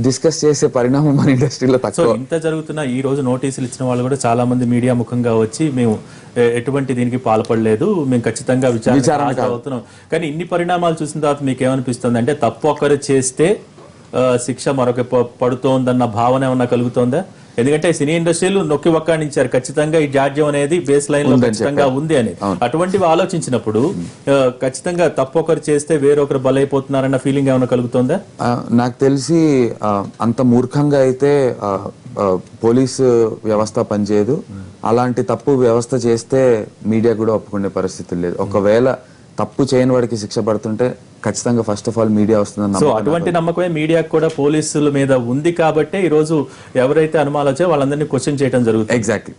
[SPEAKER 2] డిస్కస్ చేసే పరిణామం మన ఇండస్ట్రీలో తక్కువ.
[SPEAKER 1] ఇంత జరుగుతున్నా ఈ రోజు నోటీసులు ఇచ్చిన వాళ్ళు కూడా చాలా మంది మీడియా ముఖంగా వచ్చి మేము ఎటువంటి దీనికి పాల్పడలేదు, మేము ఖచ్చితంగా విచారణ అవుతున్నాం. కానీ ఇన్ని పరిణామాలు చూసిన తర్వాత మీకు ఏమనిపిస్తుంది అంటే తప్పు ఒకరు చేస్తే శిక్ష మరొక పడుతోందన్న భావన ఏమన్నా కలుగుతోందా? ఎందుకంటే సినీ ఇండస్ట్రీలు నొక్కి ఒక్కాడించారు ఖచ్చితంగా ఈ జాడ్యం అనేది బేస్ లైన్ లో ఖచ్చితంగా ఉంది అని. అటువంటివి ఆలోచించినప్పుడు ఖచ్చితంగా తప్పు ఒకరు చేస్తే వేరొకరు బలైపోతున్నారన్న ఫీలింగ్ ఏమైనా కలుగుతుందా?
[SPEAKER 2] నాకు తెలిసి అంత మూర్ఖంగా అయితే పోలీసు వ్యవస్థ పనిచేయదు. అలాంటి తప్పు వ్యవస్థ చేస్తే మీడియా కూడా ఒప్పుకునే పరిస్థితి లేదు. ఒకవేళ తప్పు చేయని వాడికి శిక్ష పడుతుంటే ఖచ్చితంగా ఫస్ట్ ఆఫ్ ఆల్ మీడియా వస్తుందని
[SPEAKER 1] సో అటువంటి నమ్మకమే మీడియాకు కూడా పోలీసుల మీద ఉంది కాబట్టి ఈ రోజు ఎవరైతే అనుమానాలు వచ్చాయో వాళ్ళందరినీ క్వశ్చన్ చేయడం జరుగుతుంది.
[SPEAKER 2] ఎగ్జాక్ట్లీ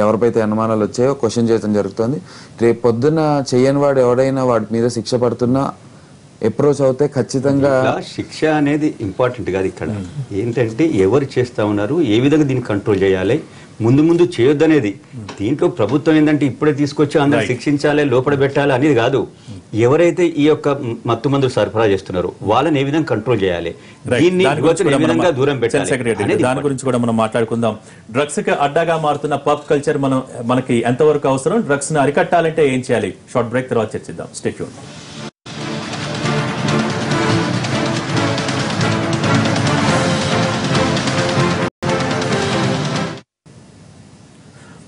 [SPEAKER 2] ఎవరిపైతే అనుమానాలు వచ్చాయో క్వశ్చన్ చేయడం జరుగుతుంది. రేపు పొద్దున్న చేయని వాడు ఎవడైనా వాడి మీద శిక్ష పడుతున్నా అప్రోచ్ అవుతే ఖచ్చితంగా
[SPEAKER 4] శిక్ష అనేది ఇంపార్టెంట్ కాదు. ఇక్కడ ఏంటంటే ఎవరు చేస్తా ఉన్నారు, ఏ విధంగా దీన్ని కంట్రోల్ చేయాలి, ముందు చేయొద్దనేది. దీంట్లో ప్రభుత్వం ఏంటంటే ఇప్పుడే తీసుకొచ్చి అందరూ శిక్షించాలి, లోపల పెట్టాలి అనేది కాదు. ఎవరైతే ఈ యొక్క మత్తు మందులు సరఫరా చేస్తున్నారో వాళ్ళని ఏ విధంగా కంట్రోల్ చేయాలి, దీన్ని ఏ విధంగా దూరం పెట్టాలి,
[SPEAKER 1] దాని గురించి కూడా మనం మాట్లాడుకుందాం. డ్రగ్స్ కి అడ్డాగా మారుతున్న పబ్ కల్చర్ మనకి ఎంతవరకు అవసరం, డ్రగ్స్ ను అరికట్టాలంటే ఏం చేయాలి? షార్ట్ బ్రేక్ తర్వాత చర్చిద్దాం. Stay tune.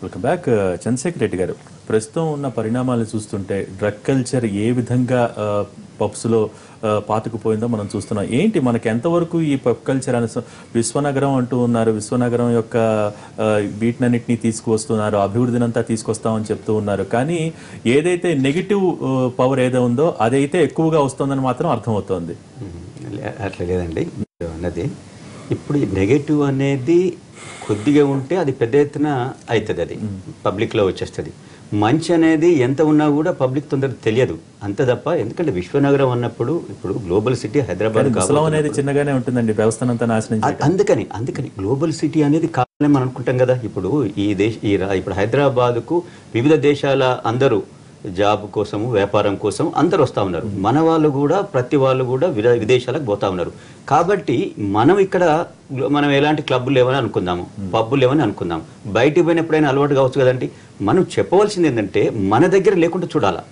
[SPEAKER 1] Welcome back. Chandrashekar Reddy garu, ప్రస్తుతం ఉన్న పరిణామాలను చూస్తుంటే డ్రగ్ కల్చర్ ఏ విధంగా పబ్స్లో పాతుకుపోయిందో మనం చూస్తున్నాం. ఏంటి మనకి ఎంతవరకు ఈ పబ్ కల్చర్ అని విశ్వనగరం అంటూ ఉన్నారు, విశ్వనగరం యొక్క వీటినన్నింటినీ తీసుకువస్తున్నారు, అభివృద్ధినంతా తీసుకొస్తామని చెప్తూ ఉన్నారు. కానీ ఏదైతే నెగిటివ్ పవర్ ఏదో ఉందో అదైతే ఎక్కువగా వస్తుందని మాత్రం అర్థమవుతోంది.
[SPEAKER 4] అట్లా లేదండి అన్నది. ఇప్పుడు నెగటివ్ అనేది కొద్దిగా ఉంటే అది పెద్ద ఎత్తున అవుతుంది, అది పబ్లిక్లో వచ్చేస్తుంది. మంచి అనేది ఎంత ఉన్నా కూడా పబ్లిక్ తొందరగా తెలియదు అంతే తప్ప. ఎందుకంటే విశ్వనగరం అన్నప్పుడు ఇప్పుడు గ్లోబల్ సిటీ హైదరాబాద్
[SPEAKER 1] అనేది చిన్నగానే ఉంటుందండి, వ్యవస్థనంతా నాశనం.
[SPEAKER 4] అందుకని గ్లోబల్ సిటీ అనేది కావాలని మనం అనుకుంటాం కదా. ఇప్పుడు ఇప్పుడు హైదరాబాద్కు వివిధ దేశాల అందరూ జాబ్ కోసము, వ్యాపారం కోసం అందరు వస్తూ ఉన్నారు. మన వాళ్ళు కూడా, ప్రతి వాళ్ళు కూడా విదేశాలకు పోతా ఉన్నారు. కాబట్టి మనం ఎలాంటి క్లబ్బులు లేవని అనుకుందాము, పబ్బులు లేవని అనుకుందాం. బయటికి పోయినప్పుడైనా అలవాటు కావచ్చు కదండి. మనం చెప్పవలసింది ఏంటంటే మన దగ్గర లేకుండా చూడాలా.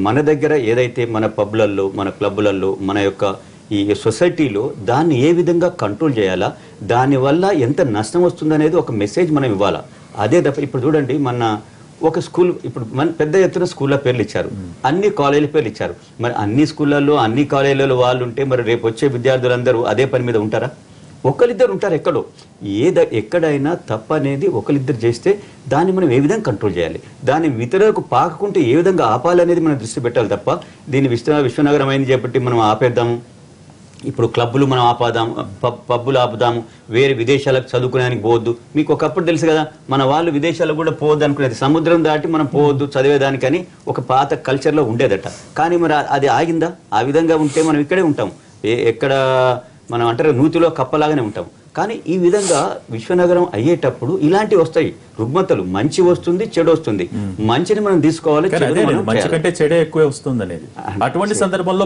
[SPEAKER 4] మన దగ్గర ఏదైతే మన పబ్లలో, మన క్లబ్బులలో, మన యొక్క ఈ సొసైటీలో దాన్ని ఏ విధంగా కంట్రోల్ చేయాలా, దానివల్ల ఎంత నష్టం వస్తుందనేది ఒక మెసేజ్ మనం ఇవ్వాలా. అదే తప్ప ఇప్పుడు చూడండి, ఒక స్కూల్ ఇప్పుడు మన పెద్ద ఎత్తున స్కూళ్ళ పేర్లు ఇచ్చారు, అన్ని కాలేజీల పేర్లు ఇచ్చారు. మరి అన్ని స్కూళ్ళల్లో, అన్ని కాలేజీలలో వాళ్ళు ఉంటే మరి రేపు వచ్చే విద్యార్థులందరూ అదే పని మీద ఉంటారా? ఒకరిద్దరు ఉంటారు ఎక్కడో. ఎక్కడైనా తప్పు అనేది ఒకరిద్దరు చేస్తే దాన్ని మనం ఏ విధంగా కంట్రోల్ చేయాలి, దాన్ని ఇతరులకు పాకుంటే ఏ విధంగా ఆపాలనేది మనం దృష్టి పెట్టాలి తప్ప దీన్ని విశ్వనగరం అయింది చెప్పి మనం ఆపేద్దాము. ఇప్పుడు క్లబ్బులు మనం ఆపాదాము, పబ్బులు ఆపుదాము, వేరే విదేశాలకు చదువుకునేదానికి పోవద్దు. మీకు ఒకప్పుడు తెలుసు కదా, మన వాళ్ళు విదేశాలకు కూడా పోవద్దు అనుకునేది, సముద్రం దాటి మనం పోవద్దు చదివేదానికని ఒక పాత కల్చర్లో ఉండేదట. కానీ మరి అది ఆగిందా? ఆ విధంగా ఉంటే మనం ఇక్కడే ఉంటాం, ఎక్కడ మనం అంటారు నూతిలో కప్పలాగానే ఉంటాం. కానీ ఈ విధంగా విశ్వనగరం అయ్యేటప్పుడు ఇలాంటివి వస్తాయి, రుగ్మతలు. మంచి వస్తుంది, చెడు వస్తుంది. మంచిని మనం తీసుకోవాలి,
[SPEAKER 1] మంచి కంటే చెడే ఎక్కువ వస్తుంది అనేది. అటువంటి సందర్భంలో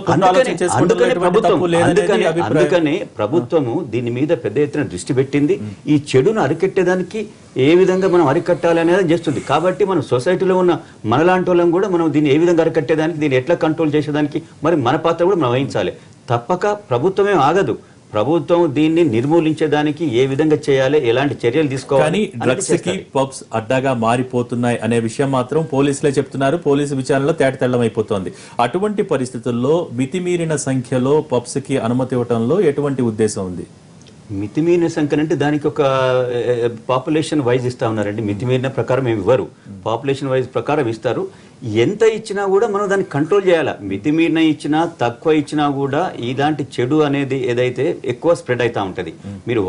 [SPEAKER 4] అందుకనే ప్రభుత్వము దీని మీద పెద్ద ఎత్తున దృష్టి పెట్టింది. ఈ చెడును అరికట్టేదానికి ఏ విధంగా మనం అరికట్టాలి అనేది చేస్తుంది. కాబట్టి మనం సొసైటీలో ఉన్న మనలాంటి వాళ్ళం కూడా మనం దీన్ని ఏ విధంగా అరికట్టేదానికి, దీన్ని ఎట్లా కంట్రోల్ చేసేదానికి మరి మన పాత్ర కూడా మనం వహించాలి. తప్పక ప్రభుత్వమే ఆగదు. ప్రభుత్వం దీన్ని నిర్మూలించేదానికి ఏ విధంగా చేయాలి, ఎలాంటి చర్యలు తీసుకోవాలి.
[SPEAKER 1] డ్రగ్స్ కి పబ్స్ అడ్డాగా మారిపోతున్నాయి అనే విషయం మాత్రం పోలీసులే చెప్తున్నారు. పోలీసు విచారణలో తేటతెల్లమైపోతోంది. అటువంటి పరిస్థితుల్లో మితిమీరిన సంఖ్యలో పబ్స్ కి అనుమతి ఇవ్వడంలో ఎటువంటి ఉద్దేశం ఉంది?
[SPEAKER 4] మితిమీరిన సంఖ్య అంటే దానికి ఒక పాపులేషన్ వైజ్ ఇస్తా ఉన్నారండి. మితిమీరిన ప్రకారం ఏమి ఇవ్వరు, పాపులేషన్ వైజ్ ప్రకారం ఇస్తారు. ఎంత ఇచ్చినా కూడా మనం దాన్ని కంట్రోల్ చేయాలి. మితిమీరిన ఇచ్చినా, తక్కువ ఇచ్చినా కూడా ఇలాంటి చెడు అనేది ఏదైతే ఎక్కువ స్ప్రెడ్ అవుతూ ఉంటుంది. మీరు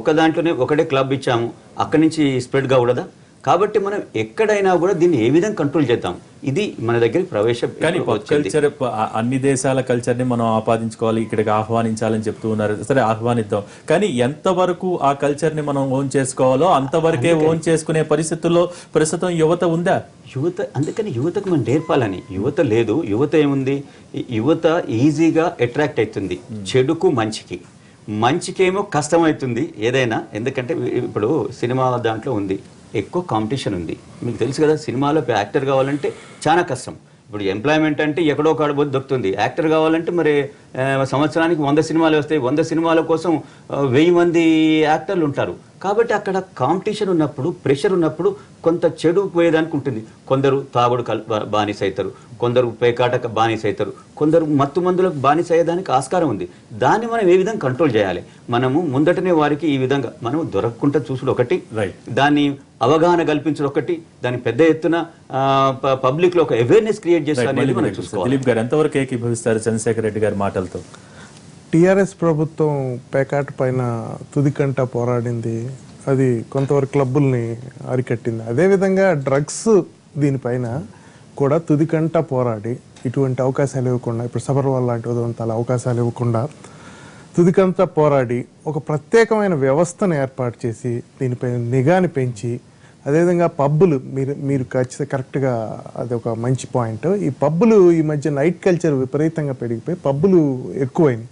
[SPEAKER 4] ఒక దాంట్లోనే ఒకటే క్లబ్ ఇచ్చాము, అక్కడి నుంచి స్ప్రెడ్ కాకూడదా? కాబట్టి మనం ఎక్కడైనా కూడా దీన్ని ఏ విధంగా కంట్రోల్ చేద్దాం, ఇది మన దగ్గరికి ప్రవేశం.
[SPEAKER 1] కానీ కల్చర్ అన్ని దేశాల కల్చర్ ని మనం ఆపాదించుకోవాలి, ఇక్కడికి ఆహ్వానించాలని చెప్తూ ఉన్నారు. సరే, ఆహ్వానిద్దాం. కానీ ఎంతవరకు ఆ కల్చర్ ని మనం ఓన్ చేసుకోవాలో అంతవరకే ఓన్ చేసుకునే పరిస్థితుల్లో ప్రస్తుతం యువత ఉందా?
[SPEAKER 4] అందుకని యువతకు మనం నేర్పాలని. యువత లేదు. యువత ఏముంది, యువత ఈజీగా అట్రాక్ట్ అవుతుంది చెడుకు, మంచికేమో కష్టమవుతుంది ఏదైనా. ఎందుకంటే ఇప్పుడు సినిమా దాంట్లో ఉంది, ఎక్కువ కాంపిటీషన్ ఉంది. మీకు తెలుసు కదా, సినిమాలో యాక్టర్ కావాలంటే చాలా కష్టం. ఇప్పుడు ఎంప్లాయ్మెంట్ అంటే ఎక్కడో కాడబోతే దొరుకుతుంది. యాక్టర్ కావాలంటే మరి సంవత్సరానికి 100 సినిమాలు వస్తాయి. 100 సినిమాల కోసం 1000 మంది యాక్టర్లు ఉంటారు. కాబట్టి అక్కడ కాంపిటీషన్ ఉన్నప్పుడు, ప్రెషర్ ఉన్నప్పుడు కొంత చెడు పోయేదానికి ఉంటుంది. కొందరు తాగుడు బానిస అవుతారు, కొందరు పేకాట బానిస అవుతారు, కొందరు మత్తు మందులకు బానిస అయ్యేదానికి ఆస్కారం ఉంది. దాన్ని మనం ఏ విధంగా కంట్రోల్ చేయాలి? మనము ముందటనే వారికి ఈ విధంగా మనం దొరకకుండా చూసుడు ఒకటి, దాన్ని అవగాహన కల్పించడం ఒకటి, దాన్ని పెద్ద ఎత్తున పబ్లిక్ లో ఒక అవేర్నెస్ క్రియేట్ చేస్తారు అనేది మనం చూసుకోవాలి.
[SPEAKER 1] దిలీప్ గారు ఎంతవరకు ఏకీభవిస్తారు చంద్రశేఖర్ రెడ్డి గారి మాటలతో?
[SPEAKER 3] టీఆర్ఎస్ ప్రభుత్వం పేకాట పైన తుదికంట పోరాడింది, అది కొంతవరకు క్లబ్బుల్ని అరికట్టింది. అదేవిధంగా డ్రగ్స్ దీనిపైన కూడా తుదికంట పోరాడి ఇటువంటి అవకాశాలు ఇవ్వకుండా, ఇప్పుడు సబర్వాల్ లాంటి ఉదంతాల అవకాశాలు ఇవ్వకుండా తుదికంతా పోరాడి ఒక ప్రత్యేకమైన వ్యవస్థను ఏర్పాటు చేసి దీనిపై నిఘాని పెంచి, అదేవిధంగా పబ్బులు మీరు కరెక్ట్గా అది ఒక మంచి పాయింట్. ఈ పబ్బులు ఈ మధ్య నైట్ కల్చర్ విపరీతంగా పెరిగిపోయి పబ్బులు ఎక్కువైంది.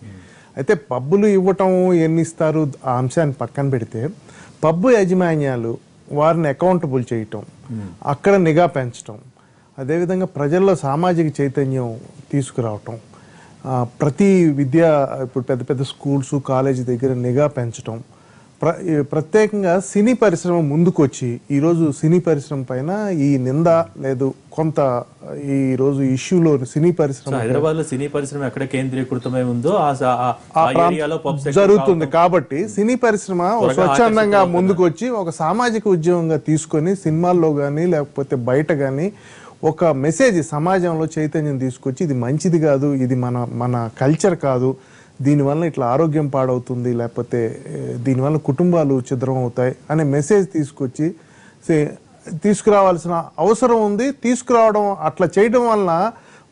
[SPEAKER 3] అయితే పబ్బులు ఇవ్వటం ఎన్ని ఇస్తారు ఆ అంశాన్ని పక్కన పెడితే, పబ్బు యాజమాన్యాలు వారిని అకౌంటబుల్ చేయటం, అక్కడ నిఘా పెంచటం, అదేవిధంగా ప్రజల్లో సామాజిక చైతన్యం తీసుకురావటం, ప్రతి ఇప్పుడు పెద్ద పెద్ద స్కూల్స్ కాలేజీ దగ్గర నిఘా పెంచటం, ప్రత్యేకంగా సినీ పరిశ్రమ ముందుకొచ్చి ఈరోజు సినీ పరిశ్రమ పైన ఈ నింద లేదు కొంత ఈరోజు ఇష్యూలో సినీ పరిశ్రమ
[SPEAKER 1] హైదరాబాద్ లో సినీ పరిశ్రమ ఎక్కడ కేంద్రీకృతమై ఉందో
[SPEAKER 3] జరుగుతుంది. కాబట్టి సినీ పరిశ్రమ స్వచ్ఛందంగా ముందుకొచ్చి ఒక సామాజిక ఉద్యమంగా తీసుకొని సినిమాల్లో కానీ లేకపోతే బయట కానీ ఒక మెసేజ్ సమాజంలో చైతన్యం తీసుకొచ్చి ఇది మంచిది కాదు, ఇది మన కల్చర్ కాదు, దీనివల్ల ఇట్లా ఆరోగ్యం పాడవుతుంది, లేకపోతే దీనివల్ల కుటుంబాలు ఛిద్రం అవుతాయి అనే మెసేజ్ తీసుకొచ్చి తీసుకురావాల్సిన అవసరం ఉంది. తీసుకురావడం అట్లా చేయడం వలన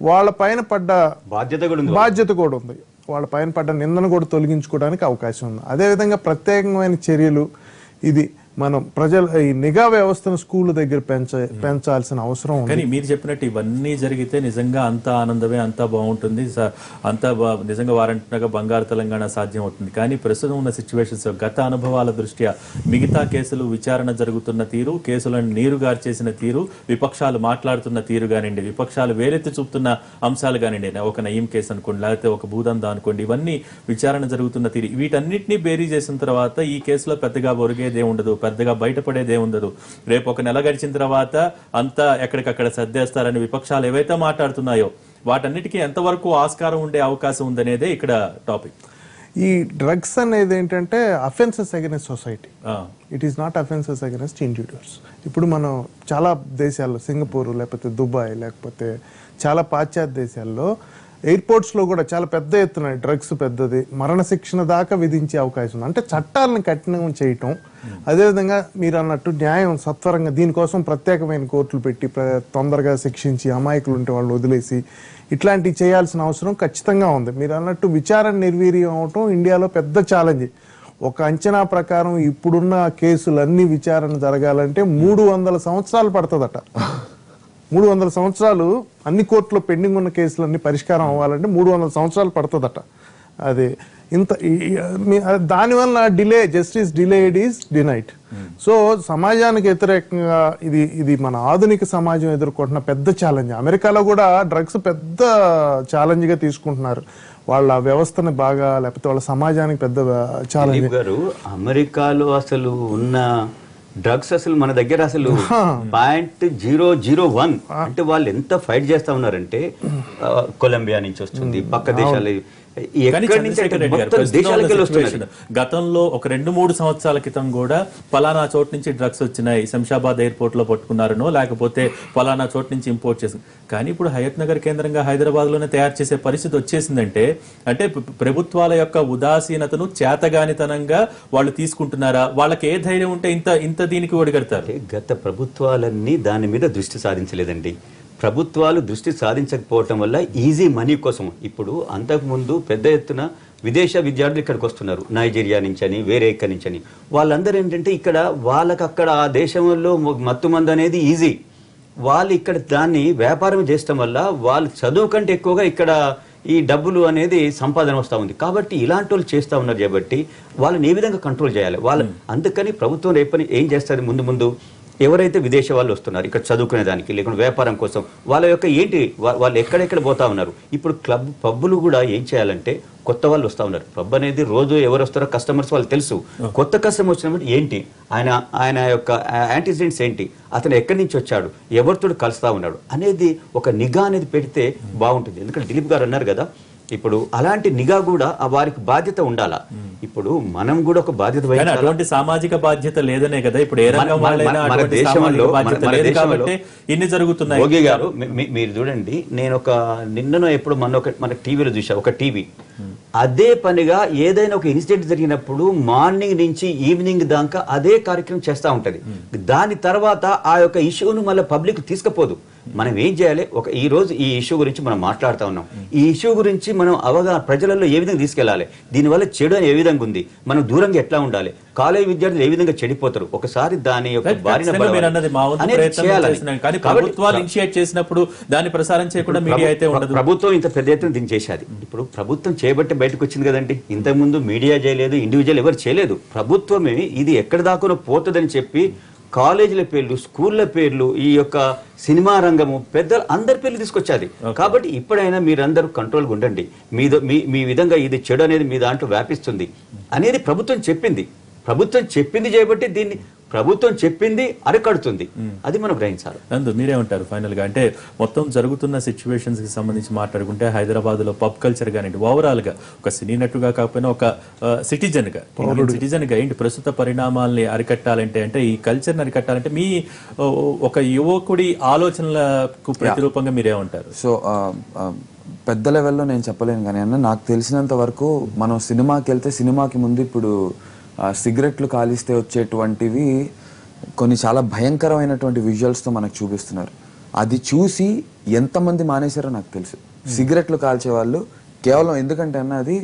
[SPEAKER 3] వాళ్ళ పైన పడ్డ బాధ్యత కూడా ఉంది, వాళ్ళ పైన పడ్డ నిందను కూడా తొలగించుకోవడానికి అవకాశం ఉంది. అదేవిధంగా ప్రత్యేకమైన చర్యలు ఇది మనం ఈ నిఘా వ్యవస్థను స్కూల్ దగ్గర పెంచాల్సిన అవసరం ఉంది.
[SPEAKER 1] కానీ మీరు చెప్పినట్టు ఇవన్నీ జరిగితే నిజంగా అంతా ఆనందమే, అంతా బాగుంటుంది, అంతా నిజంగా వారంటున్నాగా బంగారు తెలంగాణ సాధ్యం అవుతుంది. కానీ ప్రస్తుతం ఉన్న సిచ్యువేషన్స్ గత అనుభవాల దృష్ట్యా మిగతా కేసులు విచారణ జరుగుతున్న తీరు, కేసులను నీరుగార్చేసిన తీరు, విపక్షాలు మాట్లాడుతున్న తీరు కానివ్వండి, విపక్షాలు వేలెత్తి చూపుతున్న అంశాలు కానివ్వండి, ఒక నయీం కేసు అనుకోండి, లేకపోతే ఒక భూదందా అనుకోండి, ఇవన్నీ విచారణ జరుగుతున్న తీరు, వీటన్నిటినీ బేరీ చేసిన తర్వాత ఈ కేసులో పెద్దగా ఒరిగేదే ఉండదు, పెద్దగా బయటపడేదే ఉండదు. రేపు ఒక నెల గడిచిన తర్వాత అంతా ఎక్కడికక్కడ సర్దేస్తారని విపక్షాలు ఏవైతే మాట్లాడుతున్నాయో వాటన్నిటికీ ఎంతవరకు ఆస్కారం ఉండే అవకాశం ఉందనేదే ఇక్కడ టాపిక్.
[SPEAKER 3] ఈ డ్రగ్స్ అనేది ఏంటంటే offences against society, it is not offences against individuals. ఇప్పుడు మనం చాలా దేశాల్లో, సింగపూర్ లేకపోతే దుబాయ్ లేకపోతే చాలా పాశ్చాత్య దేశాల్లో ఎయిర్పోర్ట్స్లో కూడా చాలా పెద్ద ఎత్తున డ్రగ్స్ పెద్దది మరణశిక్షణ దాకా విధించే అవకాశం ఉంది. అంటే చట్టాలను కఠినం చేయటం, అదేవిధంగా మీరు అన్నట్టు న్యాయం సత్వరంగా దీనికోసం ప్రత్యేకమైన కోర్టులు పెట్టి తొందరగా శిక్షించి అమాయకులు ఉంటే వాళ్ళు వదిలేసి ఇట్లాంటివి చేయాల్సిన అవసరం ఖచ్చితంగా ఉంది. మీరు అన్నట్టు విచారణ నిర్వీర్యం అవటం ఇండియాలో పెద్ద ఛాలెంజ్. ఒక అంచనా ప్రకారం ఇప్పుడున్న కేసులన్నీ విచారణ జరగాలంటే 300 సంవత్సరాలు పడుతుందట. 300 సంవత్సరాలు అన్ని కోర్టులో పెండింగ్ ఉన్న కేసులన్నీ పరిష్కారం అవ్వాలంటే 300 సంవత్సరాలు పడుతుందట. అది ఇంత దానివల్ల delay, justice delayed is denied. So సమాజానికి వ్యతిరేకంగా ఇది మన ఆధునిక సమాజం ఎదుర్కొంటున్న పెద్ద ఛాలెంజ్. అమెరికాలో కూడా డ్రగ్స్ పెద్ద ఛాలెంజ్గా తీసుకుంటున్నారు. వాళ్ళ వ్యవస్థని బాగా, లేకపోతే వాళ్ళ సమాజానికి పెద్ద ఛాలెంజ్.
[SPEAKER 4] గారు అమెరికాలో అసలు ఉన్న డ్రగ్స్ అసలు మన దగ్గర అసలు 0.001 అంటే వాళ్ళు ఎంత ఫైట్ చేస్తా ఉన్నారంటే కొలంబియా నుంచి వస్తుంది, పక్క దేశాలు
[SPEAKER 1] గతంలో ఒక 2-3 సంవత్సరాల క్రితం కూడా ఫలానా చోటు నుంచి డ్రగ్స్ వచ్చినాయి, శంషాబాద్ ఎయిర్పోర్ట్ లో పట్టుకున్నారనో లేకపోతే ఫలానా చోటు నుంచి ఇంపోర్ట్ చేసి, కానీ ఇప్పుడు హయత్ నగర్ కేంద్రంగా హైదరాబాద్ లోనే తయారు చేసే పరిస్థితి వచ్చేసిందంటే అంటే ప్రభుత్వాల యొక్క ఉదాసీనతను చేతగానితనంగా వాళ్ళు తీసుకుంటున్నారా? వాళ్ళకి ఏ ధైర్యం ఉంటే ఇంత దీనికి ఒడిగడతారు?
[SPEAKER 4] గత ప్రభుత్వాలన్నీ దాని మీద దృష్టి సాధించలేదండి. ప్రభుత్వాలు దృష్టి సాధించకపోవటం వల్ల ఈజీ మనీ కోసం ఇప్పుడు అంతకుముందు పెద్ద ఎత్తున విదేశ విద్యార్థులు ఇక్కడికి వస్తున్నారు, నైజీరియా నుంచని వేరే ఎక్కడి నుంచని. వాళ్ళందరూ ఏంటంటే ఇక్కడ వాళ్ళకక్కడ ఆ దేశంలో మత్తు మందు అనేది ఈజీ, వాళ్ళు ఇక్కడ దాన్ని వ్యాపారం చేయడం వల్ల వాళ్ళు చదువు కంటే ఎక్కువగా ఇక్కడ ఈ డబ్బులు అనేది సంపాదన వస్తూ ఉంది. కాబట్టి ఇలాంటి వాళ్ళు చేస్తూ ఉన్నారు కాబట్టి వాళ్ళని ఏ విధంగా కంట్రోల్ చేయాలి అందుకని ప్రభుత్వం రేపని ఏం చేస్తుంది, ముందు ఎవరైతే విదేశీ వాళ్ళు వస్తున్నారు ఇక్కడ చదువుకునే దానికి లేకుంటే వ్యాపారం కోసం వాళ్ళ యొక్క ఏంటి వాళ్ళు ఎక్కడెక్కడ పోతా ఉన్నారు. ఇప్పుడు పబ్బులు కూడా ఏం చేయాలంటే కొత్త వాళ్ళు వస్తూ ఉన్నారు. పబ్ అనేది రోజు ఎవరు వస్తారో కస్టమర్స్ వాళ్ళు తెలుసు. కొత్త కస్టమర్ వచ్చినప్పుడు ఏంటి ఆయన యొక్క యాంటిసిడెంట్స్ ఏంటి, అతను ఎక్కడి నుంచి వచ్చాడు, ఎవరితో కలుస్తా ఉన్నాడు అనేది ఒక నిఘా అనేది పెడితే బాగుంటుంది. ఎందుకంటే దిలీప్ గారు అన్నారు కదా, ఇప్పుడు అలాంటి నిఘా కూడా వారికి బాధ్యత ఉండాలా. ఇప్పుడు మనం కూడా ఒక బాధ్యత వహించాలి.
[SPEAKER 1] అటువంటి సామాజిక బాధ్యత లేదనే కదా ఇప్పుడు ఏ రంగం వాళ్ళైనా అటువంటి సామాజిక బాధ్యత లేదు కాబట్టి ఇన్ని జరుగుతున్నాయి.
[SPEAKER 4] యోగి గారు మీరు చూడండి, నేను నిన్ననో ఎప్పుడు మన టీవీలో చూసా, ఒక టీవీ అదే పనిగా ఏదైనా ఒక ఇన్సిడెంట్ జరిగినప్పుడు మార్నింగ్ నుంచి ఈవినింగ్ దాకా అదే కార్యక్రమం చేస్తూ ఉంటది. దాని తర్వాత ఆ యొక్క ఇష్యూను మళ్ళీ పబ్లిక్ తీసుకుపోదు. మనం ఏం చేయాలి, ఈ రోజు ఈ ఇష్యూ గురించి మనం మాట్లాడుతూ ఉన్నాం. ఈ ఇష్యూ గురించి మనం అవగాహన ప్రజలలో ఏ విధంగా తీసుకెళ్లాలి, దీనివల్ల చెడు అని ఏ విధంగా ఉంది, మనం దూరంగా ఎట్లా ఉండాలి, కాలేజ్ విద్యార్థులు ఏ విధంగా చెడిపోతారు, ఒకసారి దాని యొక్క
[SPEAKER 1] ప్రభుత్వాలు ఇనిషియేట్ చేసినప్పుడు దాన్ని ప్రసారం చేయకుండా మీడియా అయితే ఉండదు.
[SPEAKER 4] ప్రభుత్వం ఇంత పెద్ద ఎత్తున దీన్ని చేసేది. ఇప్పుడు ప్రభుత్వం చేయబట్టి బయటకు వచ్చింది కదండి. ఇంతకుముందు మీడియా చేయలేదు, ఇండివిజువల్ ఎవరు చేయలేదు. ప్రభుత్వమే ఇది ఎక్కడ దాకా పోతుందని చెప్పి కాలేజీల పేర్లు, స్కూళ్ళ పేర్లు, ఈ యొక్క సినిమా రంగము, పెద్దలు అందరి పేర్లు తీసుకొచ్చాది. కాబట్టి ఇప్పుడైనా మీరందరూ కంట్రోల్గా ఉండండి. మీ విధంగా ఇది చెడు అనేది మీ దాంట్లో వ్యాపిస్తుంది అనేది ప్రభుత్వం చెప్పింది. ప్రభుత్వం చెప్పింది చేయబట్టి దీన్ని ప్రభుత్వం చెప్పింది అరికడుతుంది. అది మనం గ్రహించాలి.
[SPEAKER 1] నందు మీరేమంటారు ఫైనల్ గా? అంటే మొత్తం జరుగుతున్న సిచ్యువేషన్స్ కి సంబంధించి మాట్లాడుకుంటే హైదరాబాద్ లో పబ్ కల్చర్ గానీ ఓవరాల్ గా ఒక సినీ నటుగా కాకపోయినా ఒక సిటిజన్ గా ఏంటి ప్రస్తుత పరిణామాలని అరికట్టాలంటే, అంటే ఈ కల్చర్ ని అరికట్టాలంటే మీ ఒక యువకుడి ఆలోచనలకు ప్రతిరూపంగా మీరేమంటారు?
[SPEAKER 2] సో పెద్ద లెవెల్లో నేను చెప్పలేను కానీ అన్న, నాకు తెలిసినంత వరకు మనం సినిమాకి వెళ్తే సినిమాకి ముందు ఇప్పుడు సిగరెట్లు కాలిస్తే వచ్చేటువంటివి కొన్ని చాలా భయంకరమైనటువంటి విజువల్స్తో మనకు చూపిస్తున్నారు. అది చూసి ఎంతమంది మానేశారో నాకు తెలుసు. సిగరెట్లు కాల్చే వాళ్ళు కేవలం ఎందుకంటే అన్న అది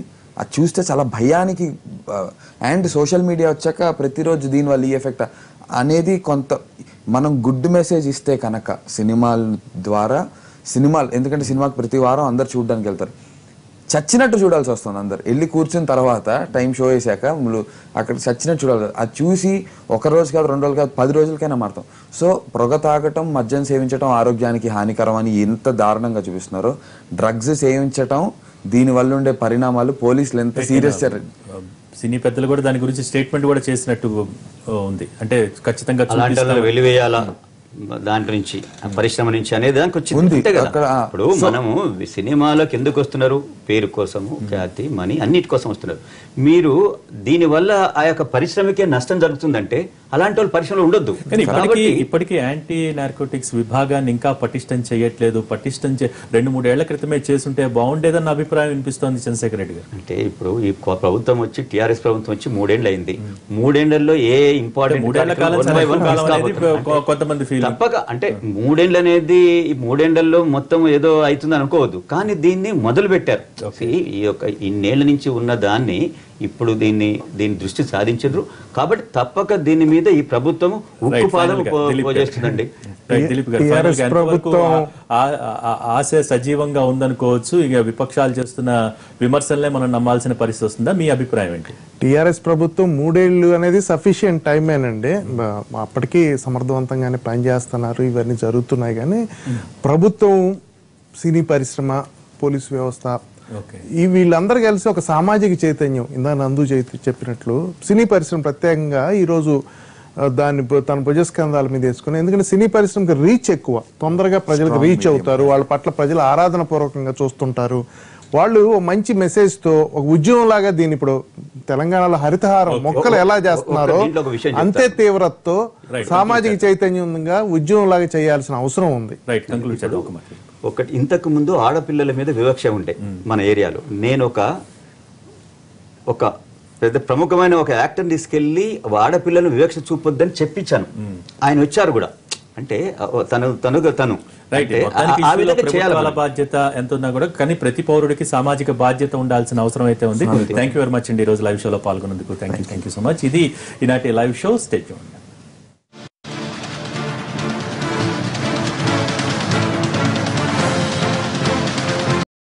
[SPEAKER 2] చూస్తే చాలా భయానికి, అండ్ సోషల్ మీడియా వచ్చాక ప్రతిరోజు దీనివల్ల ఈ ఎఫెక్ట్ అనేది కొంత మనం గుడ్ మెసేజ్ ఇస్తే కనుక సినిమాల ద్వారా ఎందుకంటే సినిమాకి ప్రతి వారం అందరు చూడడానికి వెళ్తారు, చచ్చినట్టు చూడాల్సి వస్తుంది. అందరు వెళ్ళి కూర్చున్న తర్వాత టైం షో వేసాక అక్కడ చచ్చినట్టు చూడాలి. అది చూసి ఒక రోజు కాదు, 2 రోజులు కాదు, 10 రోజులకైనా మారుతాం. సో పొగ తాగటం, మద్యం సేవించడం ఆరోగ్యానికి హానికరం అని ఎంత దారుణంగా చూపిస్తున్నారు. డ్రగ్స్ సేవించటం, దీనివల్ల ఉండే పరిణామాలు పోలీసులు ఎంత సీరియస్.
[SPEAKER 1] సినీ పెద్దలు కూడా దాని గురించి స్టేట్మెంట్ కూడా చేసినట్టు ఉంది. అంటే ఖచ్చితంగా
[SPEAKER 4] వెలివేయాలా దాంట్లో నుంచి, పరిశ్రమ నుంచి అనేది దానికి వచ్చింది. ఇప్పుడు మనము సినిమాలోకి ఎందుకు వస్తున్నారు? పేరు కోసము, ఖ్యాతి, మనీ, అన్నిటి కోసం వస్తున్నారు. మీరు దీనివల్ల ఆ యొక్క పరిశ్రమకే నష్టం జరుగుతుందంటే అలాంటి వాళ్ళు పరిశ్రమలో ఉండొద్దు.
[SPEAKER 1] ఇప్పటికీ యాంటీ నార్కోటిక్స్ విభాగాన్ని ఇంకా పటిష్టం చేయట్లేదు. 2-3 ఏళ్ల క్రితమే చేస్తుంటే బాగుండేదన్న అభిప్రాయం వినిపిస్తోంది చంద్రశేఖర్ రెడ్డి గారు.
[SPEAKER 4] అంటే ఇప్పుడు ఈ ప్రభుత్వం వచ్చి, టీఆర్ఎస్ ప్రభుత్వం వచ్చి 3 ఏళ్ళు అయింది. 3 ఏళ్లలో ఏ ఇంపార్టెంట్
[SPEAKER 1] 3 ఏళ్ల కాలం కొంతమంది ఫీల్
[SPEAKER 4] తప్పక, అంటే 3 ఏళ్ళు అనేది ఈ 3 ఏళ్లలో మొత్తం ఏదో అవుతుంది అనుకోవద్దు. కానీ దీన్ని మొదలు పెట్టారు. ఈ యొక్క ఇన్నేళ్ల నుంచి ఉన్న దాన్ని ఇప్పుడు దీని దృష్టి సాధించారు. కాబట్టి తప్పక దీని మీద ఈ ప్రభుత్వం ఉక్కు పాదం పోజేస్తుందండి.
[SPEAKER 1] ఆశ సజీవంగా ఉందనుకోవచ్చు. ఇక విపక్షాలు చేస్తున్న విమర్శలనే మనం నమ్మాల్సిన పరిస్థితి వస్తుందా? మీ అభిప్రాయం ఏంటి?
[SPEAKER 3] టీఆర్ఎస్ ప్రభుత్వం 3 ఏళ్ళు అనేది సఫిషియంట్ టైమేనండి. అప్పటికీ సమర్థవంతంగానే పనిచేస్తున్నారు, ఇవన్నీ జరుగుతున్నాయి. కానీ ప్రభుత్వం, సినీ పరిశ్రమ, పోలీసు వ్యవస్థ, ఈ వీళ్ళందరూ కలిసి ఒక సామాజిక చైతన్యం, ఇందా నందు చెప్పినట్లు సినీ పరిశ్రమ ప్రత్యేకంగా ఈరోజు దాన్ని తన భుజస్కంధాల మీద వేసుకుని, ఎందుకంటే సినీ పరిశ్రమకి రీచ్ ఎక్కువ, తొందరగా ప్రజలకు రీచ్ అవుతారు, వాళ్ళ పట్ల ప్రజలు ఆరాధన పూర్వకంగా చూస్తుంటారు. వాళ్ళు మంచి మెసేజ్ తో ఒక ఉద్యమం లాగా దీన్ని, ఇప్పుడు తెలంగాణలో హరితహారం మొక్కలు ఎలా చేస్తున్నారో అంతే తీవ్రతతో సామాజిక చైతన్యంగా ఉద్యమం లాగా చేయాల్సిన అవసరం ఉంది.
[SPEAKER 4] ఒకటి, ఇంతకు ముందు ఆడపిల్లల మీద వివక్ష ఉండే మన ఏరియాలో. నేను ఒక పెద్ద ప్రముఖమైన ఒక యాక్టర్ తీసుకెళ్లి ఆడపిల్లలను వివక్ష చూపొద్దని చెప్పించాను. ఆయన వచ్చారు కూడా. అంటే తను
[SPEAKER 1] ప్రభుత్వాల బాధ్యత ఎంత ఉన్నా కూడా కానీ ప్రతి పౌరుడికి సామాజిక బాధ్యత ఉండాల్సిన అవసరం అయితే ఉంది. థ్యాంక్ యూ వెరీ మచ్ అండి ఈ రోజు లైవ్ షోలో పాల్గొన్నందుకు. Thank you so much. ఇది ఈనాటి లైవ్ షో. Stay tuned.